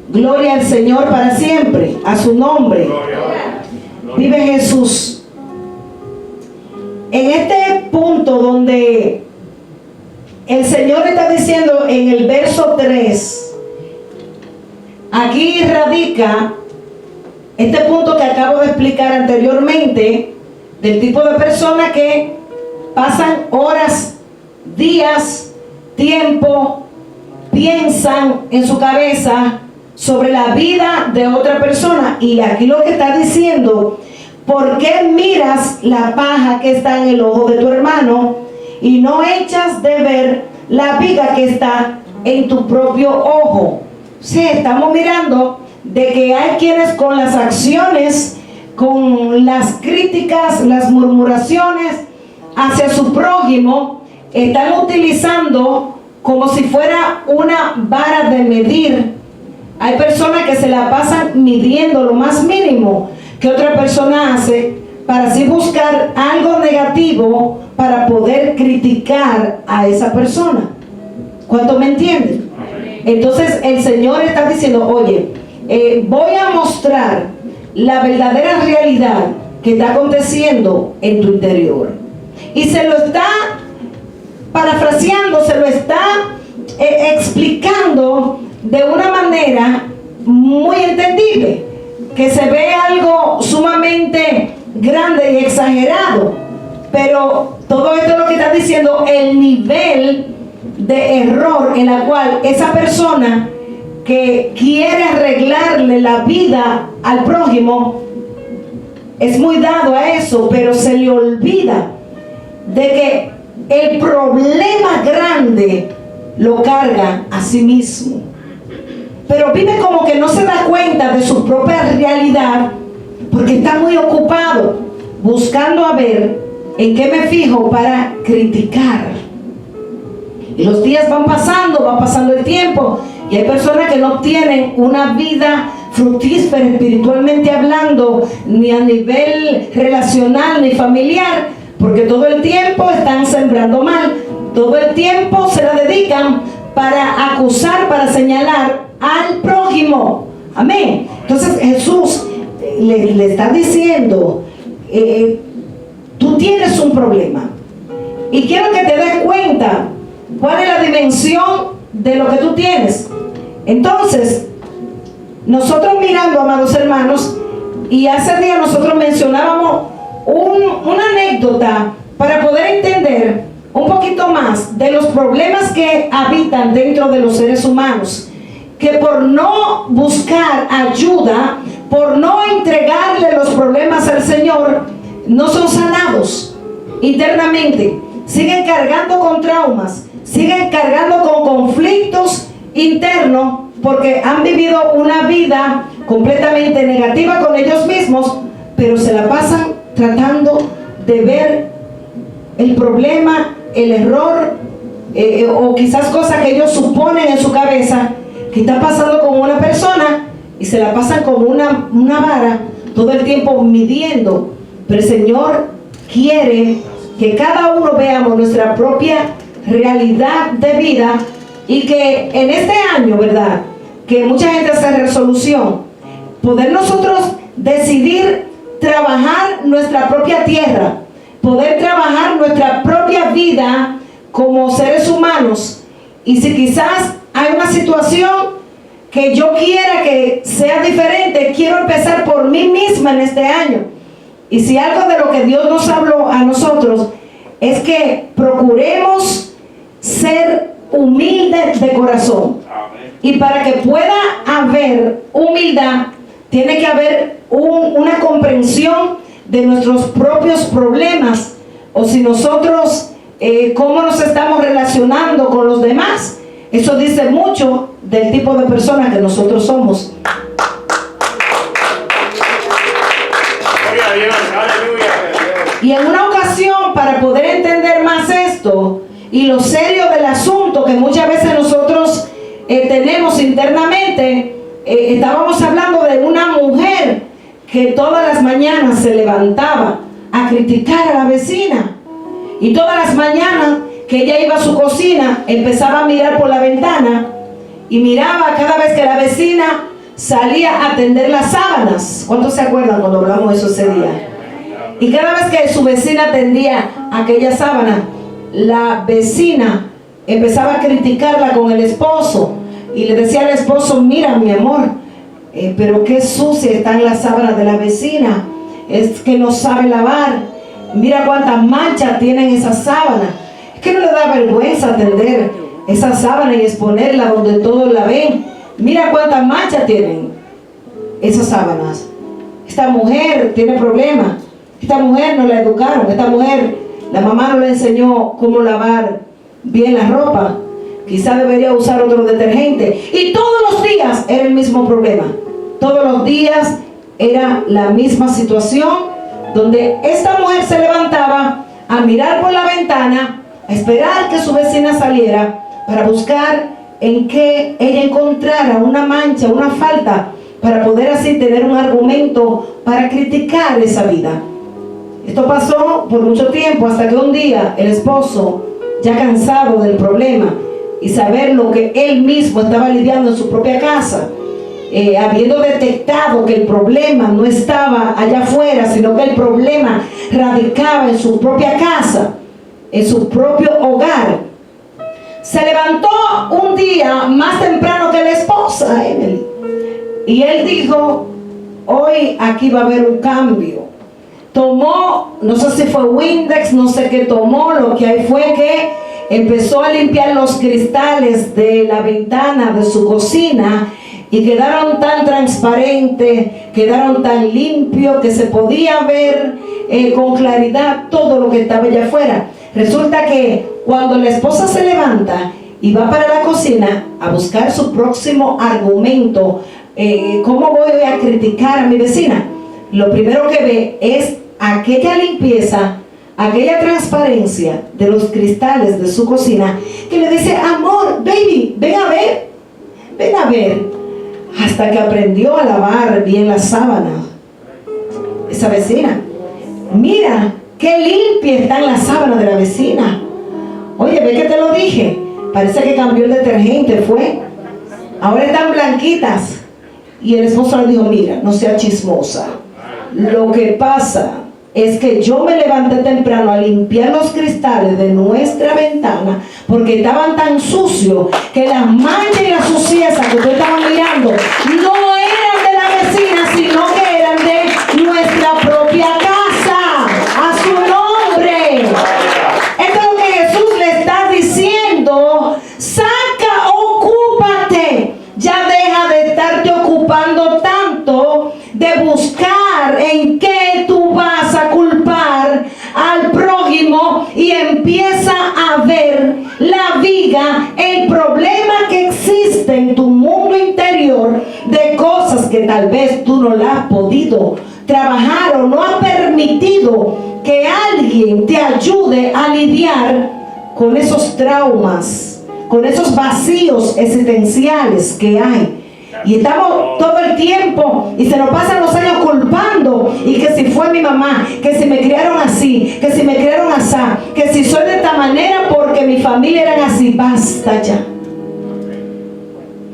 Speaker 1: Gloria al Señor para siempre, a su nombre. Vive Jesús. En este punto donde el Señor está diciendo en el verso 3, aquí radica este punto que acabo de explicar anteriormente, del tipo de persona que pasan horas, días, tiempo, piensan en su cabeza sobre la vida de otra persona. Y aquí lo que está diciendo: ¿por qué miras la paja que está en el ojo de tu hermano y no echas de ver la viga que está en tu propio ojo? Sí, estamos mirando de que hay quienes con las acciones, con las críticas, las murmuraciones hacia su prójimo, están utilizando como si fuera una vara de medir. Hay personas que se la pasan midiendo lo más mínimo que otra persona hace para así buscar algo negativo para poder criticar a esa persona. ¿Cuánto me entienden? Entonces el Señor está diciendo: oye, voy a mostrar la verdadera realidad que está aconteciendo en tu interior. Y se lo está parafraseando, se lo está explicando de una manera muy entendible, que se ve algo sumamente grande y exagerado, pero todo esto es lo que está diciendo el nivel de error en la cual esa persona que quiere arreglarle la vida al prójimo es muy dado a eso, pero se le olvida de que el problema grande lo carga a sí mismo, pero vive como que no se da cuenta de su propia realidad, porque está muy ocupado buscando a ver en qué me fijo para criticar. Y los días van pasando el tiempo, y hay personas que no tienen una vida fructífera espiritualmente hablando, ni a nivel relacional ni familiar, porque todo el tiempo están sembrando mal, todo el tiempo se la dedican para acusar, para señalar al prójimo. Amén. Entonces Jesús le está diciendo, tú tienes un problema y quiero que te des cuenta cuál es la dimensión de lo que tú tienes. Entonces, nosotros mirando, amados hermanos, y hace día nosotros mencionábamos una anécdota para poder entender un poquito más de los problemas que habitan dentro de los seres humanos, que por no buscar ayuda, por no entregarle los problemas al Señor, no son sanados internamente, siguen cargando con traumas, siguen cargando con conflictos internos, porque han vivido una vida completamente negativa con ellos mismos, pero se la pasan tratando de ver el problema, el error, o quizás cosas que ellos suponen en su cabeza que está pasando con una persona, y se la pasan como una vara todo el tiempo midiendo. Pero el Señor quiere que cada uno veamos nuestra propia realidad de vida, y que en este año, ¿verdad?, que mucha gente hace resolución, poder nosotros decidir trabajar nuestra propia tierra, poder trabajar nuestra propia vida como seres humanos. Y si quizás hay una situación que yo quiera que sea diferente, quiero empezar por mí misma en este año. Y si algo de lo que Dios nos habló a nosotros es que procuremos ser humildes de corazón. Y para que pueda haber humildad, tiene que haber una comprensión de nuestros propios problemas, o si nosotros cómo nos estamos relacionando con los demás. Eso dice mucho del tipo de persona que nosotros somos. Y en una ocasión, para poder entender más esto y lo serio del asunto que muchas veces nosotros tenemos internamente, estábamos hablando de una mujer que todas las mañanas se levantaba a criticar a la vecina, y todas las mañanas que ella iba a su cocina empezaba a mirar por la ventana y miraba cada vez que la vecina salía a tender las sábanas. ¿Cuántos se acuerdan cuando hablamos de eso ese día? Y cada vez que su vecina tendía aquella sábana, la vecina empezaba a criticarla con el esposo y le decía al esposo: mira, mi amor, pero qué sucia están las sábanas de la vecina, es que no sabe lavar, mira cuántas manchas tienen esas sábanas. Es que no le da vergüenza tender esa sábana y exponerla donde todos la ven. Mira cuántas manchas tienen esas sábanas. Esta mujer tiene problemas. Esta mujer no la educaron. Esta mujer, la mamá no le enseñó cómo lavar bien la ropa. Quizá debería usar otro detergente. Y todos los días era el mismo problema. Todos los días era la misma situación, donde esta mujer se levantaba a mirar por la ventana, a esperar que su vecina saliera para buscar en qué ella encontrara una mancha, una falta, para poder así tener un argumento para criticar esa vida. Esto pasó por mucho tiempo, hasta que un día el esposo, ya cansado del problema y saber lo que él mismo estaba lidiando en su propia casa, habiendo detectado que el problema no estaba allá afuera, sino que el problema radicaba en su propia casa, en su propio hogar, se levantó un día más temprano que la esposa, Emily, y él dijo: hoy aquí va a haber un cambio. Tomó, no sé si fue Windex, no sé qué tomó, lo que hay fue que empezó a limpiar los cristales de la ventana de su cocina, y quedaron tan transparentes, quedaron tan limpios, que se podía ver con claridad todo lo que estaba allá afuera. Resulta que cuando la esposa se levanta y va para la cocina a buscar su próximo argumento, ¿cómo voy a criticar a mi vecina?, lo primero que ve es aquella limpieza, aquella transparencia de los cristales de su cocina, que le dice: amor, baby, ven a ver, hasta que aprendió a lavar bien la sábana. Esa vecina, mira qué limpia están las sábanas de la vecina. Oye, ve que te lo dije, parece que cambió el detergente, fue. Ahora están blanquitas. Y el esposo le dijo, mira, no sea chismosa. Lo que pasa es que yo me levanté temprano a limpiar los cristales de nuestra ventana porque estaban tan sucios que las manchas y las suciedades que tú estabas mirando no eran de la vecina, sino que eran de nuestra propia casa. A su nombre. Esto es lo que Jesús le está diciendo. Saca, ocúpate. Ya deja de estarte ocupando tanto de buscar en qué tú vas a culpar al prójimo y empieza a ver la viga, el problema que existe en tu mundo interior de cosas que tal vez tú no la has podido trabajar o no has permitido que alguien te ayude a lidiar con esos traumas, con esos vacíos existenciales que hay. Y estamos todo el tiempo y se nos pasan los años culpando, y que si fue mi mamá, que si me criaron así, que si me criaron así, que si soy de esta manera porque mi familia eran así. Basta ya.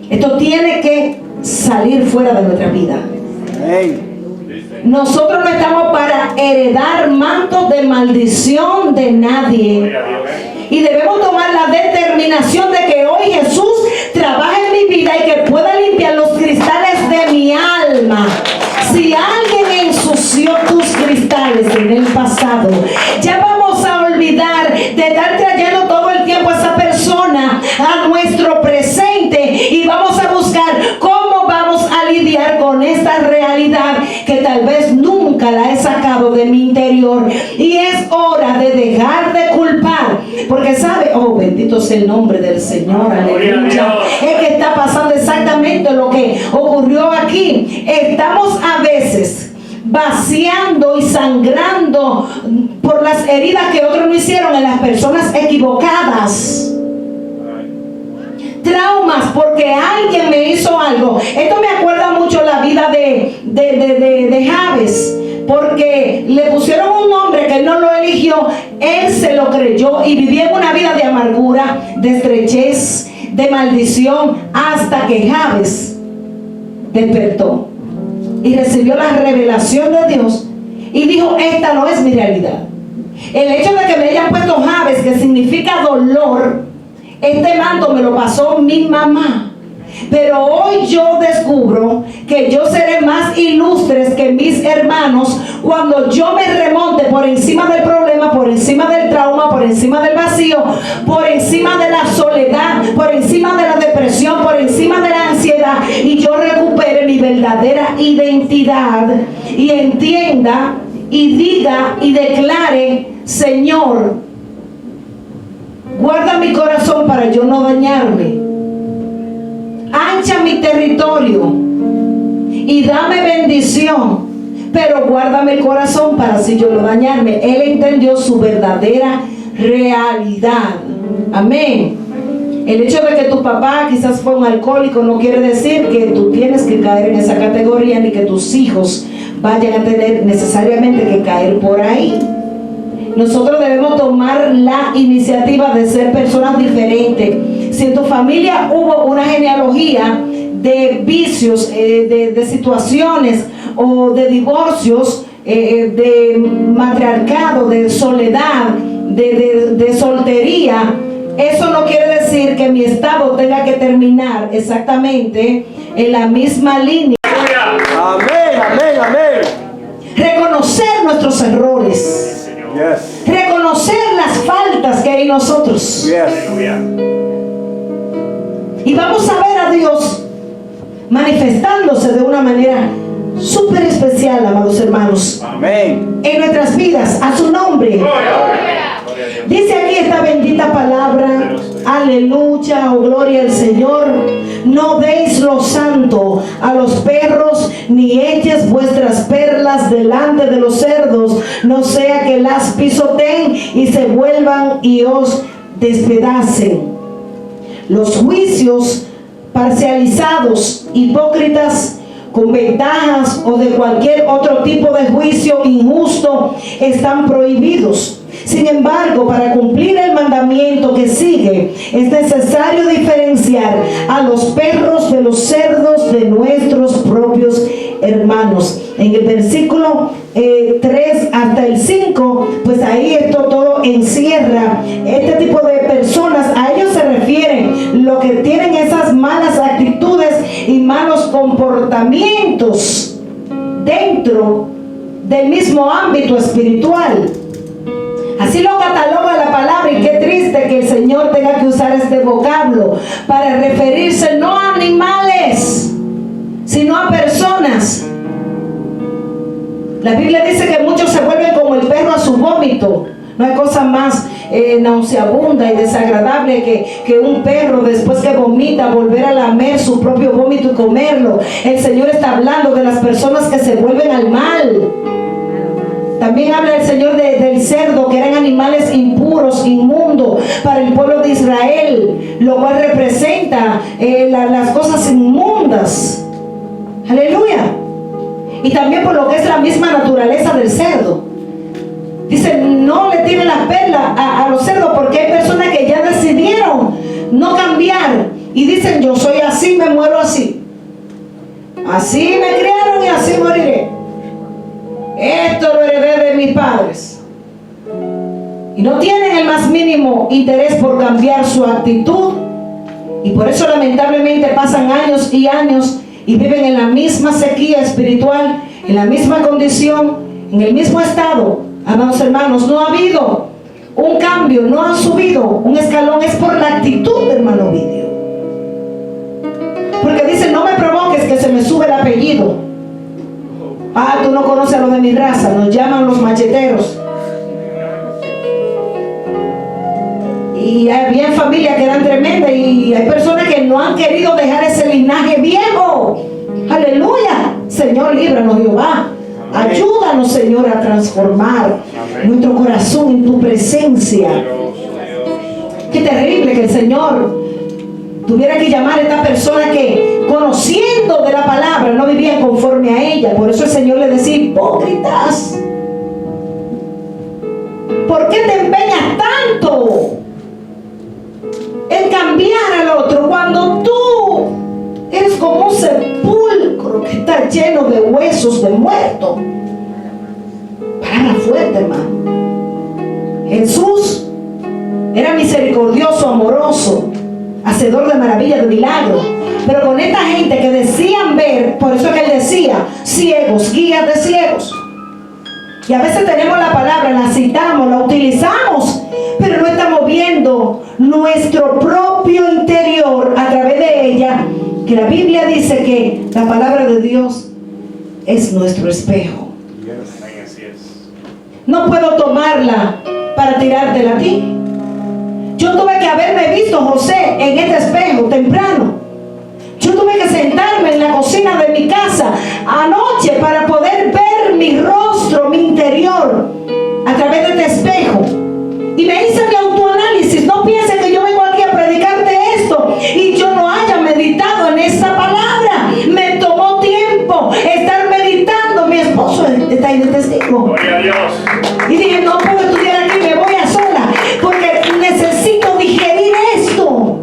Speaker 1: Esto tiene que salir fuera de nuestra vida. Nosotros no estamos para heredar mantos de maldición de nadie. Y debemos tomar la determinación de que hoy Jesús trabaje en mi vida y que pueda limpiar los cristales de mi alma. Si alguien ensució tus cristales en el pasado, ya vamos a olvidar de estar trayendo todo el tiempo a esa persona a nuestro presente y vamos a buscar cómo vamos a lidiar con esta realidad que tal vez nunca la he sacado de mi interior. Y es hora de dejar de culpar, porque sabe, oh, bendito sea el nombre del Señor, aleluya. Es que está pasando exactamente lo que ocurrió aquí. Estamos a veces vaciando y sangrando por las heridas que otros no hicieron en las personas equivocadas. Traumas porque alguien me hizo algo. Esto me acuerda mucho la vida de Jabes, porque le pusieron un nombre que él no lo eligió, él se lo creyó y vivía en una vida de amargura, de estrechez, de maldición, hasta que Jabes despertó y recibió la revelación de Dios y dijo, esta no es mi realidad. El hecho de que me hayan puesto Jabes, que significa dolor, este manto me lo pasó mi mamá. Pero hoy yo descubro que yo seré más ilustre que mis hermanos cuando yo me remonte por encima del problema, por encima del trauma, por encima del vacío, por encima de la soledad, por encima de la depresión, por encima de la ansiedad, y yo recupere mi verdadera identidad y entienda y diga y declare, Señor, guarda mi corazón para yo no dañarme. Ancha mi territorio y dame bendición, pero guárdame el corazón para así yo no dañarme. Él entendió su verdadera realidad. Amén. El hecho de que tu papá quizás fue un alcohólico no quiere decir que tú tienes que caer en esa categoría, ni que tus hijos vayan a tener necesariamente que caer por ahí. Nosotros debemos tomar la iniciativa de ser personas diferentes. Si en tu familia hubo una genealogía de vicios, de situaciones o de divorcios, de matriarcado, de soledad, de soltería, eso no quiere decir que mi estado tenga que terminar exactamente en la misma línea.
Speaker 2: Amén, amén, amén.
Speaker 1: Reconocer nuestros errores.
Speaker 2: Yes.
Speaker 1: Reconocer las faltas que hay en nosotros.
Speaker 2: Yes.
Speaker 1: Y vamos a ver a Dios manifestándose de una manera súper especial, amados hermanos.
Speaker 2: Amén.
Speaker 1: En nuestras vidas, a su nombre. Dice aquí esta bendita palabra, aleluya, oh gloria al Señor. No deis lo santo a los perros, ni eches vuestras perlas delante de los cerdos, no sea que las pisoteen y se vuelvan y os despedacen. Los juicios parcializados, hipócritas, con ventajas o de cualquier otro tipo de juicio injusto están prohibidos. Sin embargo, para cumplir el mandamiento que sigue, es necesario diferenciar a los perros de los cerdos de nuestros propios hermanos. En el versículo 3 hasta el 5, pues ahí esto todo encierra este tipo de personas. A ellos se refieren los que tienen esas malas actitudes y malos comportamientos dentro del mismo ámbito espiritual. Así lo cataloga la palabra, y qué triste que el Señor tenga que usar este vocablo para referirse no a animales, sino a personas. La Biblia dice que muchos se vuelven como el perro a su vómito. No hay cosa más nauseabunda y desagradable que un perro, después que vomita, volver a lamer su propio vómito y comerlo. El Señor está hablando de las personas que se vuelven al mal. También habla el Señor del cerdo, que eran animales impuros, inmundos para el pueblo de Israel, lo cual representa las cosas inmundas. Aleluya. Y también por lo que es la misma naturaleza del cerdo. Dice, no le tiren las perlas a los cerdos, porque hay personas que ya decidieron no cambiar y dicen, yo soy así, me muero así. Así me criaron y así moriré. Esto lo heredé de mis padres. Y no tienen el más mínimo interés por cambiar su actitud. Y por eso lamentablemente pasan años y años y viven en la misma sequía espiritual, en la misma condición, en el mismo estado. Amados hermanos, no ha habido un cambio, no han subido un escalón. Es por la actitud, hermano Ovidio. Porque dicen, no me provoques que se me sube el apellido. Ah, tú no conoces a los de mi raza, nos llaman los macheteros. Y había familias que eran tremendas, y hay personas que no han querido dejar ese linaje viejo. Aleluya. Señor, líbranos, Jehová. Ayúdanos, Señor, a transformar nuestro corazón en tu presencia. Qué terrible que el Señor tuviera que llamar a esta persona que, conociendo de la palabra, no vivían conforme a ella. Por eso el Señor le decía, hipócritas, ¿por qué te empeñas tanto en cambiar al otro cuando tú eres como un sepulcro que está lleno de huesos de muertos? Palabra fuerte, hermano. Jesús era misericordioso, amoroso, hacedor de maravillas, de milagros. Pero con esta gente que decían ver, por eso es que él decía, ciegos, guías de ciegos. Y a veces tenemos la palabra, la citamos, la utilizamos, pero no estamos viendo nuestro propio interior a través de ella, que la Biblia dice que la palabra de Dios es nuestro espejo. No puedo tomarla para tirártela a ti. Yo tuve que haberme visto, José, en este espejo temprano. Yo tuve que sentarme en la cocina de mi casa anoche para poder ver mi rostro, mi interior, a través de este espejo. Y me hice mi autoanálisis. No pienses que yo vengo aquí a predicarte esto y yo no haya meditado en esta palabra. Me tomó tiempo estar meditando. Mi esposo está ahí de testigo.
Speaker 2: Gloria a Dios.
Speaker 1: Y dije, no puedo estudiar aquí, me voy a sola, porque necesito digerir esto.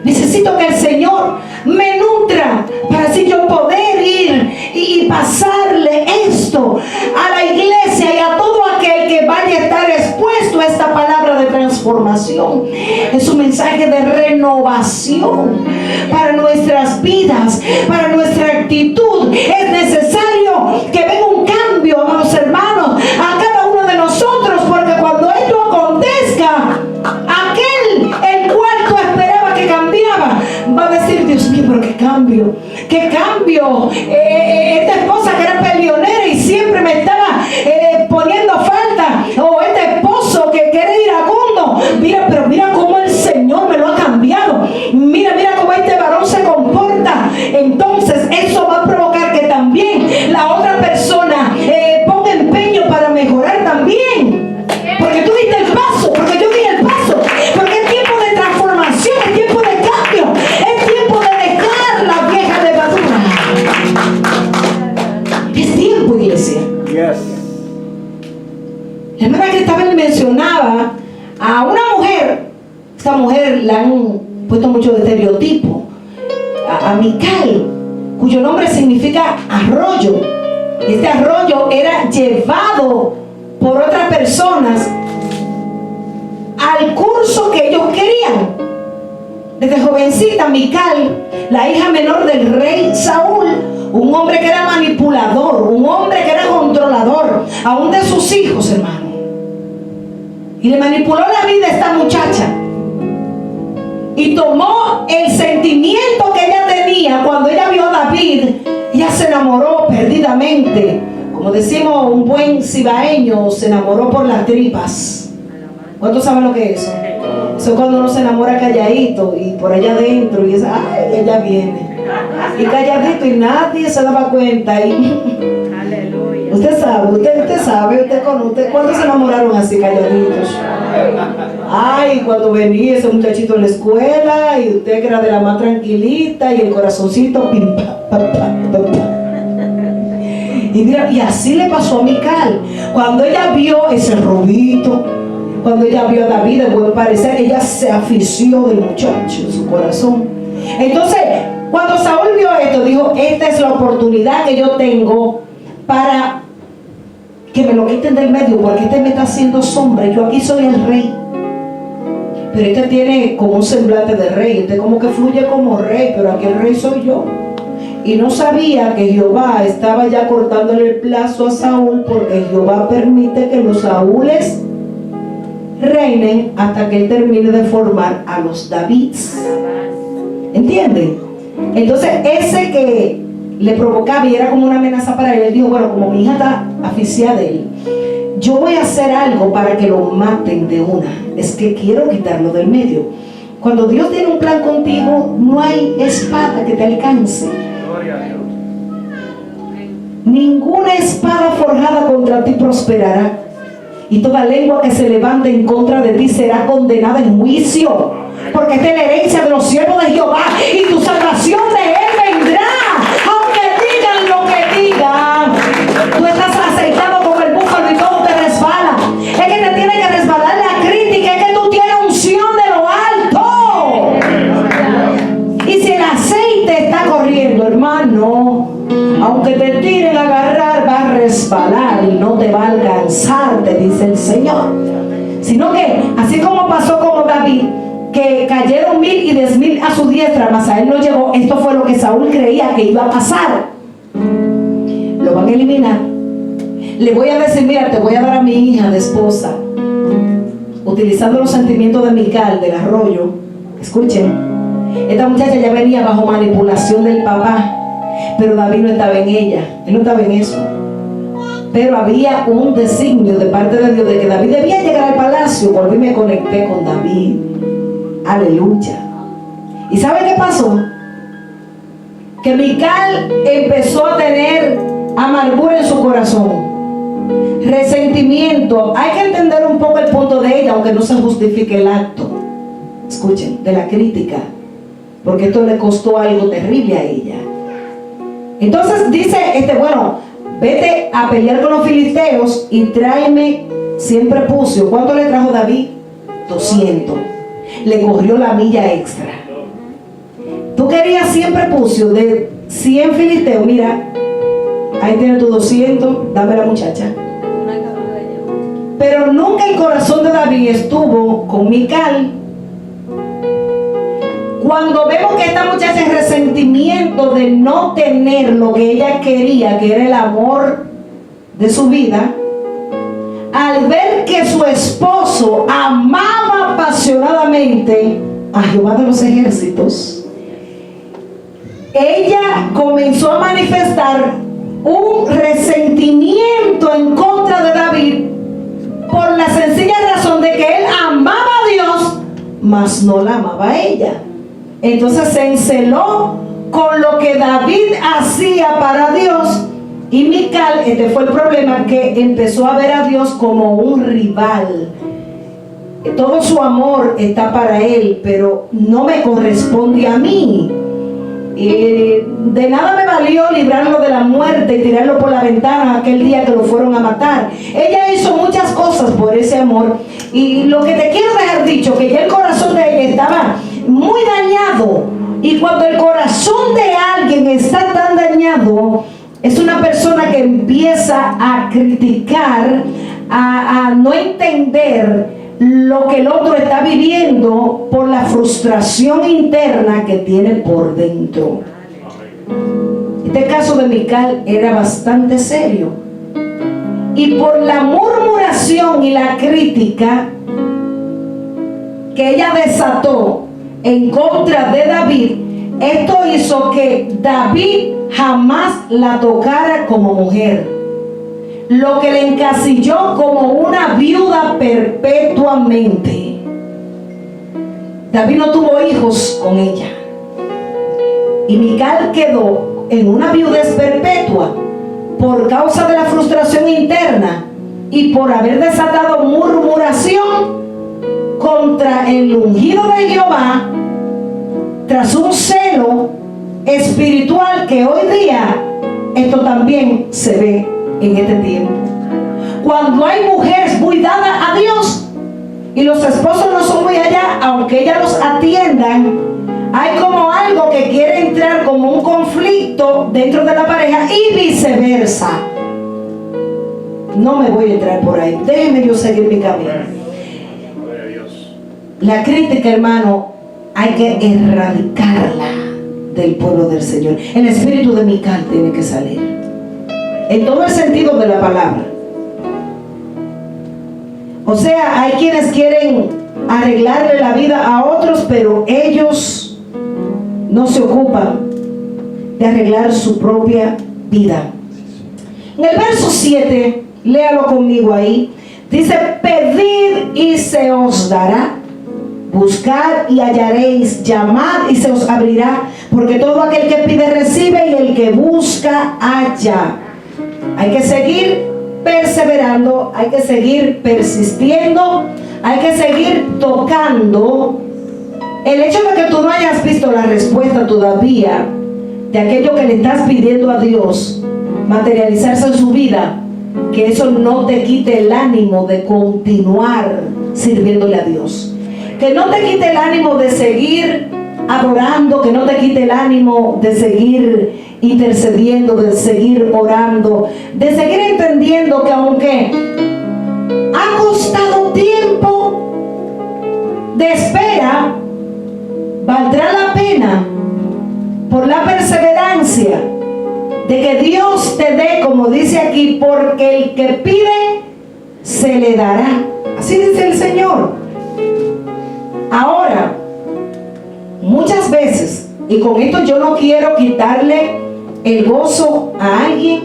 Speaker 1: Necesito que el Señor me nutra para así yo poder ir y pasarle esto a la iglesia y a todo aquel que vaya a estar expuesto a esta palabra de transformación. Es un mensaje de renovación para nuestras vidas, para nuestra actitud. Es necesario que venga un cambio, amados hermanos, a cada uno de nosotros, porque cuando esto acontezca, aquel el cual tú esperaba que cambiaba va a decir, Dios mío, pero qué cambio, qué cambio. Esta esposa que era peleonera y siempre me estaba poniendo falta, o este esposo que era iracundo, mira, pero mira cómo el Señor me lo ha cambiado. Mira cómo este varón se comporta. Entonces eso va a provocar que también la otra persona ponga empeño para mejorar también, porque tú diste el paso, porque yo di el paso, porque es tiempo de transformación, es tiempo de cambio, es tiempo de a una mujer, esta mujer le han puesto mucho estereotipo, a Mical, cuyo nombre significa arroyo. Este arroyo era llevado por otras personas al curso que ellos querían. Desde jovencita, Mical, la hija menor del rey Saúl, un hombre que era manipulador, un hombre que era controlador, aún de sus hijos, hermano. Y le manipuló la vida a esta muchacha. Y tomó el sentimiento que ella tenía cuando ella vio a David. Ella se enamoró perdidamente. Como decimos un buen cibaeño, se enamoró por las tripas. ¿Cuántos saben lo que es eso? Eso es cuando uno se enamora calladito y por allá adentro y es, ay, ella viene. Y calladito y nadie se daba cuenta. Y
Speaker 3: Aleluya.
Speaker 1: usted sabe, usted conoce. ¿Cuántos se enamoraron así calladitos? Ay, cuando venía ese muchachito en la escuela y usted que era de la más tranquilita y el corazoncito pim, pa, pa, pa, pa, pa. Y mira, y así le pasó a Mical. Cuando ella vio ese robito, cuando ella vio a David de buen parecer, ella se afició del muchacho en su corazón. Entonces, cuando Saúl vio esto, dijo, esta es la oportunidad que yo tengo para que me lo quiten del medio, porque este me está haciendo sombra y yo aquí soy el rey. Pero este tiene como un semblante de rey, este como que fluye como rey, pero aquí el rey soy yo. Y no sabía que Jehová estaba ya cortándole el plazo a Saúl, porque Jehová permite que los Saúles reinen hasta que él termine de formar a los Davids. ¿Entienden? Entonces ese que le provocaba y era como una amenaza para él, él dijo, bueno, como mi hija está aficiada de él, yo voy a hacer algo para que lo maten de una. Es que quiero quitarlo del medio. Cuando Dios tiene un plan contigo, no hay espada que te alcance.
Speaker 2: Gloria a Dios.
Speaker 1: Ninguna espada forjada contra ti prosperará, y toda lengua que se levante en contra de ti será condenada en juicio, porque esta es la herencia de los siervos de Jehová, y tu salvación de él vendrá. Aunque digan lo que digan, tú estás aceitado como el búfalo y todo te resbala. Es que te tiene que resbalar la crítica, es que tú tienes unción de lo alto. Y si el aceite está corriendo, hermano, aunque te tiren a agarrar, va a resbalar y no te va a alcanzar, te dice el Señor. Sino que, así como pasó con David, que cayeron 1000 y 10.000 a su diestra, mas a él no llegó. Esto fue lo que Saúl creía que iba a pasar. Lo van a eliminar. Le voy a decir, mira, te voy a dar a mi hija de esposa, utilizando los sentimientos de Mical, del arroyo. Escuchen, esta muchacha ya venía bajo manipulación del papá, pero David no estaba en ella, él no estaba en eso. Pero había un designio de parte de Dios de que David debía llegar al palacio. Volví y me conecté con David. Aleluya. ¿Y sabe qué pasó? Que Mical empezó a tener amargura en su corazón, resentimiento. Hay que entender un poco el punto de ella, aunque no se justifique el acto. Escuchen, de la crítica, porque esto le costó algo terrible a ella. Entonces dice, bueno, vete a pelear con los filisteos y tráeme 100 prepucios. ¿Cuánto le trajo David? 200. Le corrió la milla extra. Tú querías 100 prepucios de 100 filisteos. Mira, ahí tienes tus 200, dame la muchacha. Pero nunca el corazón de David estuvo con Mical. Cuando vemos que esta muchacha en resentimiento de no tener lo que ella quería, que era el amor de su vida, al ver que su esposo amaba apasionadamente a Jehová de los ejércitos, ella comenzó a manifestar un resentimiento en contra de David por la sencilla razón de que él amaba a Dios, mas no la amaba a ella. Entonces se enceló con lo que David hacía para Dios. Y Mical, este fue el problema, que empezó a ver a Dios como un rival. Todo su amor está para él, pero no me corresponde a mí. De nada me valió librarlo de la muerte y tirarlo por la ventana aquel día que lo fueron a matar. Ella hizo muchas cosas por ese amor. Y lo que te quiero dejar dañado. Y cuando el corazón de alguien está tan dañado, es una persona que empieza a criticar, a no entender lo que el otro está viviendo por la frustración interna que tiene por dentro. Este caso de Mical era bastante serio. Y por la murmuración y la crítica que ella desató en contra de David, esto hizo que David jamás la tocara como mujer, lo que le encasilló como una viuda perpetuamente. David no tuvo hijos con ella y Mical quedó en una viudez perpetua por causa de la frustración interna y por haber desatado murmuración contra el ungido de Jehová, tras un celo espiritual que hoy día esto también se ve en este tiempo. Cuando hay mujeres muy dadas a Dios y los esposos no son muy allá, aunque ellas los atiendan, hay como algo que quiere entrar como un conflicto dentro de la pareja y viceversa. No me voy a entrar por ahí, déjeme yo seguir mi camino. La crítica, hermano, hay que erradicarla del pueblo del Señor. El espíritu de Mical tiene que salir en todo el sentido de la palabra. O sea, hay quienes quieren arreglarle la vida a otros, pero ellos no se ocupan de arreglar su propia vida. En el verso 7, léalo conmigo ahí, dice: pedid y se os dará, buscad y hallaréis, llamad y se os abrirá, porque todo aquel que pide recibe, y el que busca halla. Hay que seguir perseverando, hay que seguir persistiendo, hay que seguir tocando. El hecho de que tú no hayas visto la respuesta todavía de aquello que le estás pidiendo a Dios materializarse en su vida, que eso no te quite el ánimo de continuar sirviéndole a Dios. Que no te quite el ánimo de seguir adorando, que no te quite el ánimo de seguir intercediendo, de seguir orando, de seguir entendiendo que aunque ha costado tiempo de espera, valdrá la pena por la perseverancia de que Dios te dé, como dice aquí, porque el que pide se le dará. Así dice el Señor. Ahora, muchas veces, y con esto yo no quiero quitarle el gozo a alguien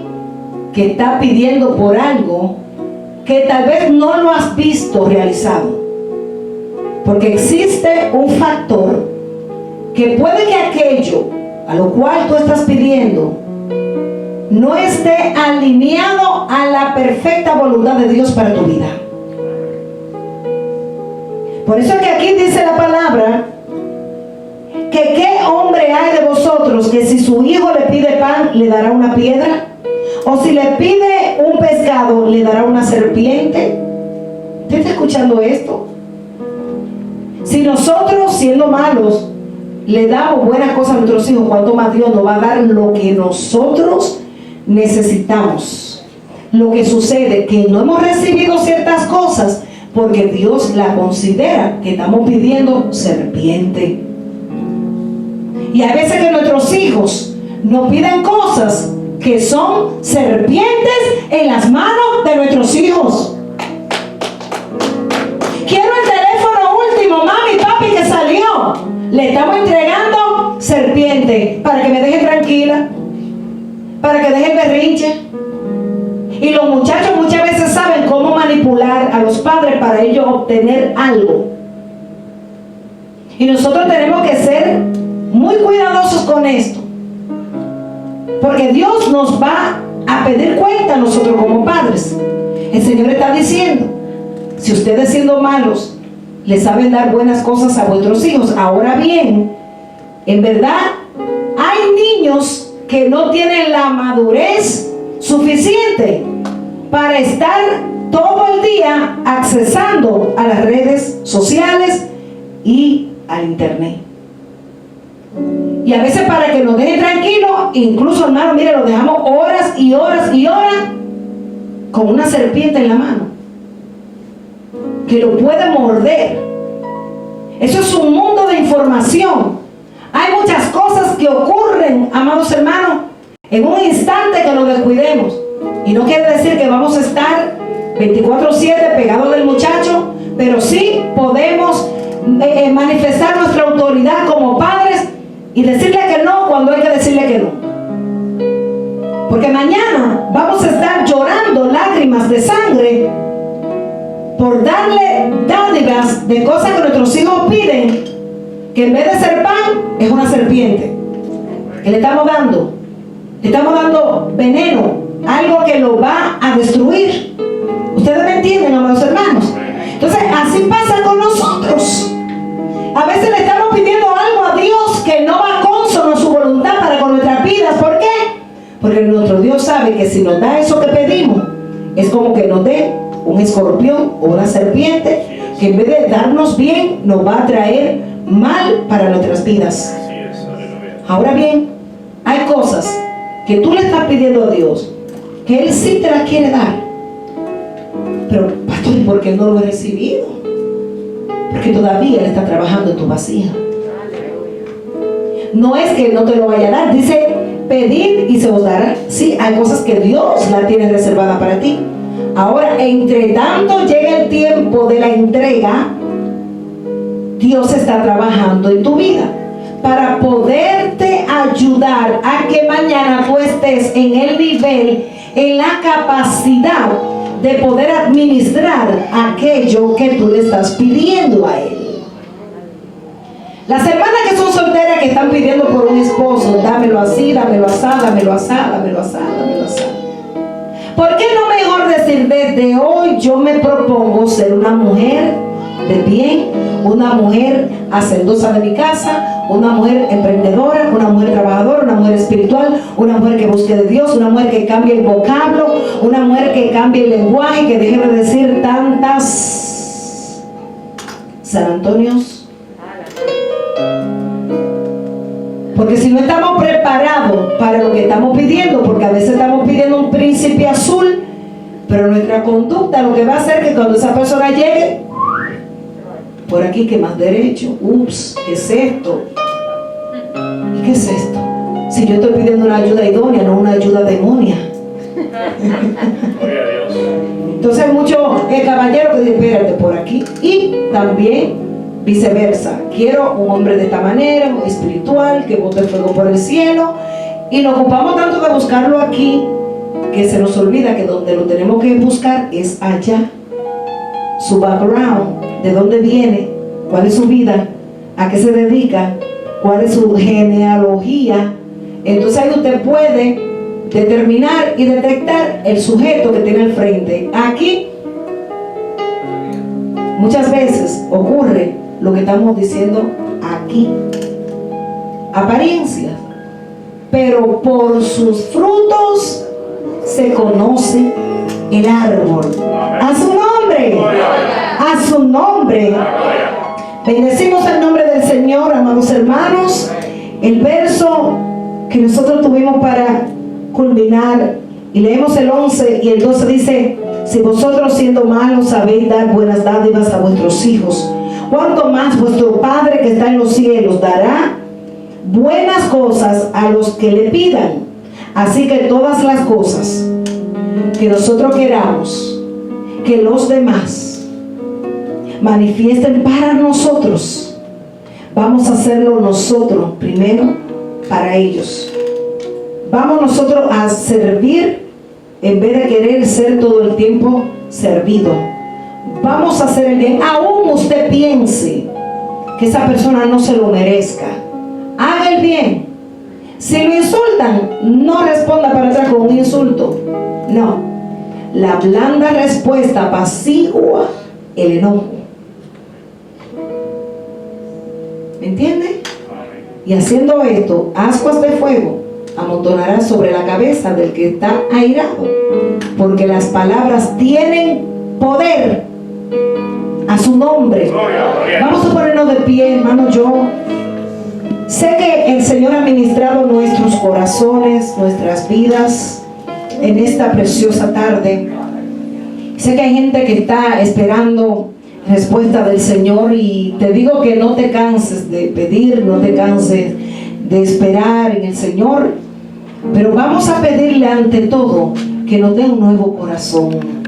Speaker 1: que está pidiendo por algo que tal vez no lo has visto realizado, porque existe un factor que puede que aquello a lo cual tú estás pidiendo no esté alineado a la perfecta voluntad de Dios para tu vida. Por eso es que aquí dice la palabra que qué hombre hay de vosotros que si su hijo le pide pan le dará una piedra, o si le pide un pescado le dará una serpiente. ¿Usted está escuchando esto? Si nosotros, siendo malos, le damos buenas cosas a nuestros hijos, ¿cuánto más Dios nos va a dar lo que nosotros necesitamos? Lo que sucede que no hemos recibido ciertas cosas porque Dios la considera que estamos pidiendo serpiente. Y hay veces que nuestros hijos nos piden cosas que son serpientes en las manos de nuestros hijos. Quiero el teléfono último, mami, papi, que salió. Le estamos entregando serpiente para que me deje tranquila, para que deje el berrinche. Y los muchachos muchas veces saben cómo manipular a los padres para ellos obtener algo. Y nosotros tenemos que ser muy cuidadosos con esto, porque Dios nos va a pedir cuenta a nosotros como padres. El Señor está diciendo: si ustedes, siendo malos, le saben dar buenas cosas a vuestros hijos, ahora bien, en verdad hay niños que no tienen la madurez suficiente para estar todo el día accesando a las redes sociales y al internet. Y a veces para que nos dejen tranquilos, incluso hermano, mire, lo dejamos horas y horas y horas con una serpiente en la mano que lo puede morder. Eso es un mundo de información. Hay muchas cosas que ocurren, amados hermanos, en un instante que nos descuidemos. Y no quiere decir que vamos a estar 24/7 pegados del muchacho, pero sí podemos manifestar nuestra autoridad como padres y decirle que no cuando hay que decirle que no. Porque mañana vamos a estar llorando lágrimas de sangre por darle dádivas de cosas que nuestros hijos piden, que en vez de ser pan es una serpiente que le estamos dando. Le estamos dando veneno, algo que lo va a destruir. Ustedes me entienden, amados hermanos. Entonces así pasa con nosotros. A veces le estamos pidiendo algo a Dios que no va consono a su voluntad para con nuestras vidas. ¿Por qué? Porque nuestro Dios sabe que si nos da eso que pedimos, es como que nos dé un escorpión o una serpiente, que en vez de darnos bien, nos va a traer mal para nuestras vidas. Ahora bien, hay cosas que tú le estás pidiendo a Dios, que Él sí te las quiere dar. Pero, pastor, ¿por qué no lo he recibido? Porque todavía Él está trabajando en tu vasija. No es que no te lo vaya a dar, dice, pedid y se os dará. Sí, hay cosas que Dios la tiene reservada para ti. Ahora, entre tanto llega el tiempo de la entrega, Dios está trabajando en tu vida para poderte ayudar a que mañana tú estés en el nivel, en la capacidad de poder administrar aquello que tú le estás pidiendo a Él. Las hermanas que son solteras, que están pidiendo por un esposo, dámelo así, dámelo asá, dámelo asá, dámelo asá, dámelo asá. ¿Por qué no mejor decir, desde hoy yo me propongo ser una mujer de bien, una mujer hacendosa de mi casa, una mujer emprendedora, una mujer trabajadora, una mujer espiritual, una mujer que busque de Dios, una mujer que cambie el vocablo, una mujer que cambie el lenguaje, que deje de decir tantas San Antonios? Porque si no estamos preparados para lo que estamos pidiendo, porque a veces estamos pidiendo un príncipe azul, pero nuestra conducta lo que va a hacer que cuando esa persona llegue, por aquí que más derecho, ups, ¿qué es esto? ¿Y qué es esto? Si yo estoy pidiendo una ayuda idónea, no una ayuda demonia. Entonces hay muchos caballeros que dicen, espérate por aquí. Y también viceversa, quiero un hombre de esta manera, espiritual, que bote fuego por el cielo, y nos ocupamos tanto de buscarlo aquí, que se nos olvida que donde lo tenemos que buscar es allá. Su background, de dónde viene, cuál es su vida, a qué se dedica, cuál es su genealogía. Entonces ahí usted puede determinar y detectar el sujeto que tiene al frente. Aquí muchas veces ocurre lo que estamos diciendo aquí, apariencias, pero por sus frutos se conoce el árbol. A su nombre, a su nombre. Bendecimos el nombre del Señor, amados hermanos. El verso que nosotros tuvimos para culminar, y leemos el 11 y el 12, dice: si vosotros siendo malos sabéis dar buenas dádivas a vuestros hijos, cuánto más vuestro Padre que está en los cielos dará buenas cosas a los que le pidan. Así que todas las cosas que nosotros queramos que los demás manifiesten para nosotros, vamos a hacerlo nosotros primero para ellos. Vamos nosotros a servir en vez de querer ser todo el tiempo servido. Vamos a hacer el bien, aún usted piense que esa persona no se lo merezca. Haga el bien. Si lo insultan, no responda para atrás con un insulto. No. La blanda respuesta apacigua el enojo. ¿Me entiende? Y haciendo esto, ascuas de fuego amontonará sobre la cabeza del que está airado, porque las palabras tienen poder. A su nombre. Vamos a ponernos de pie, hermano. Yo sé que Señor ha ministrado nuestros corazones, nuestras vidas en esta preciosa tarde. Sé que hay gente que está esperando respuesta del Señor y te digo que no te canses de pedir, no te canses de esperar en el Señor, pero vamos a pedirle ante todo que nos dé un nuevo corazón.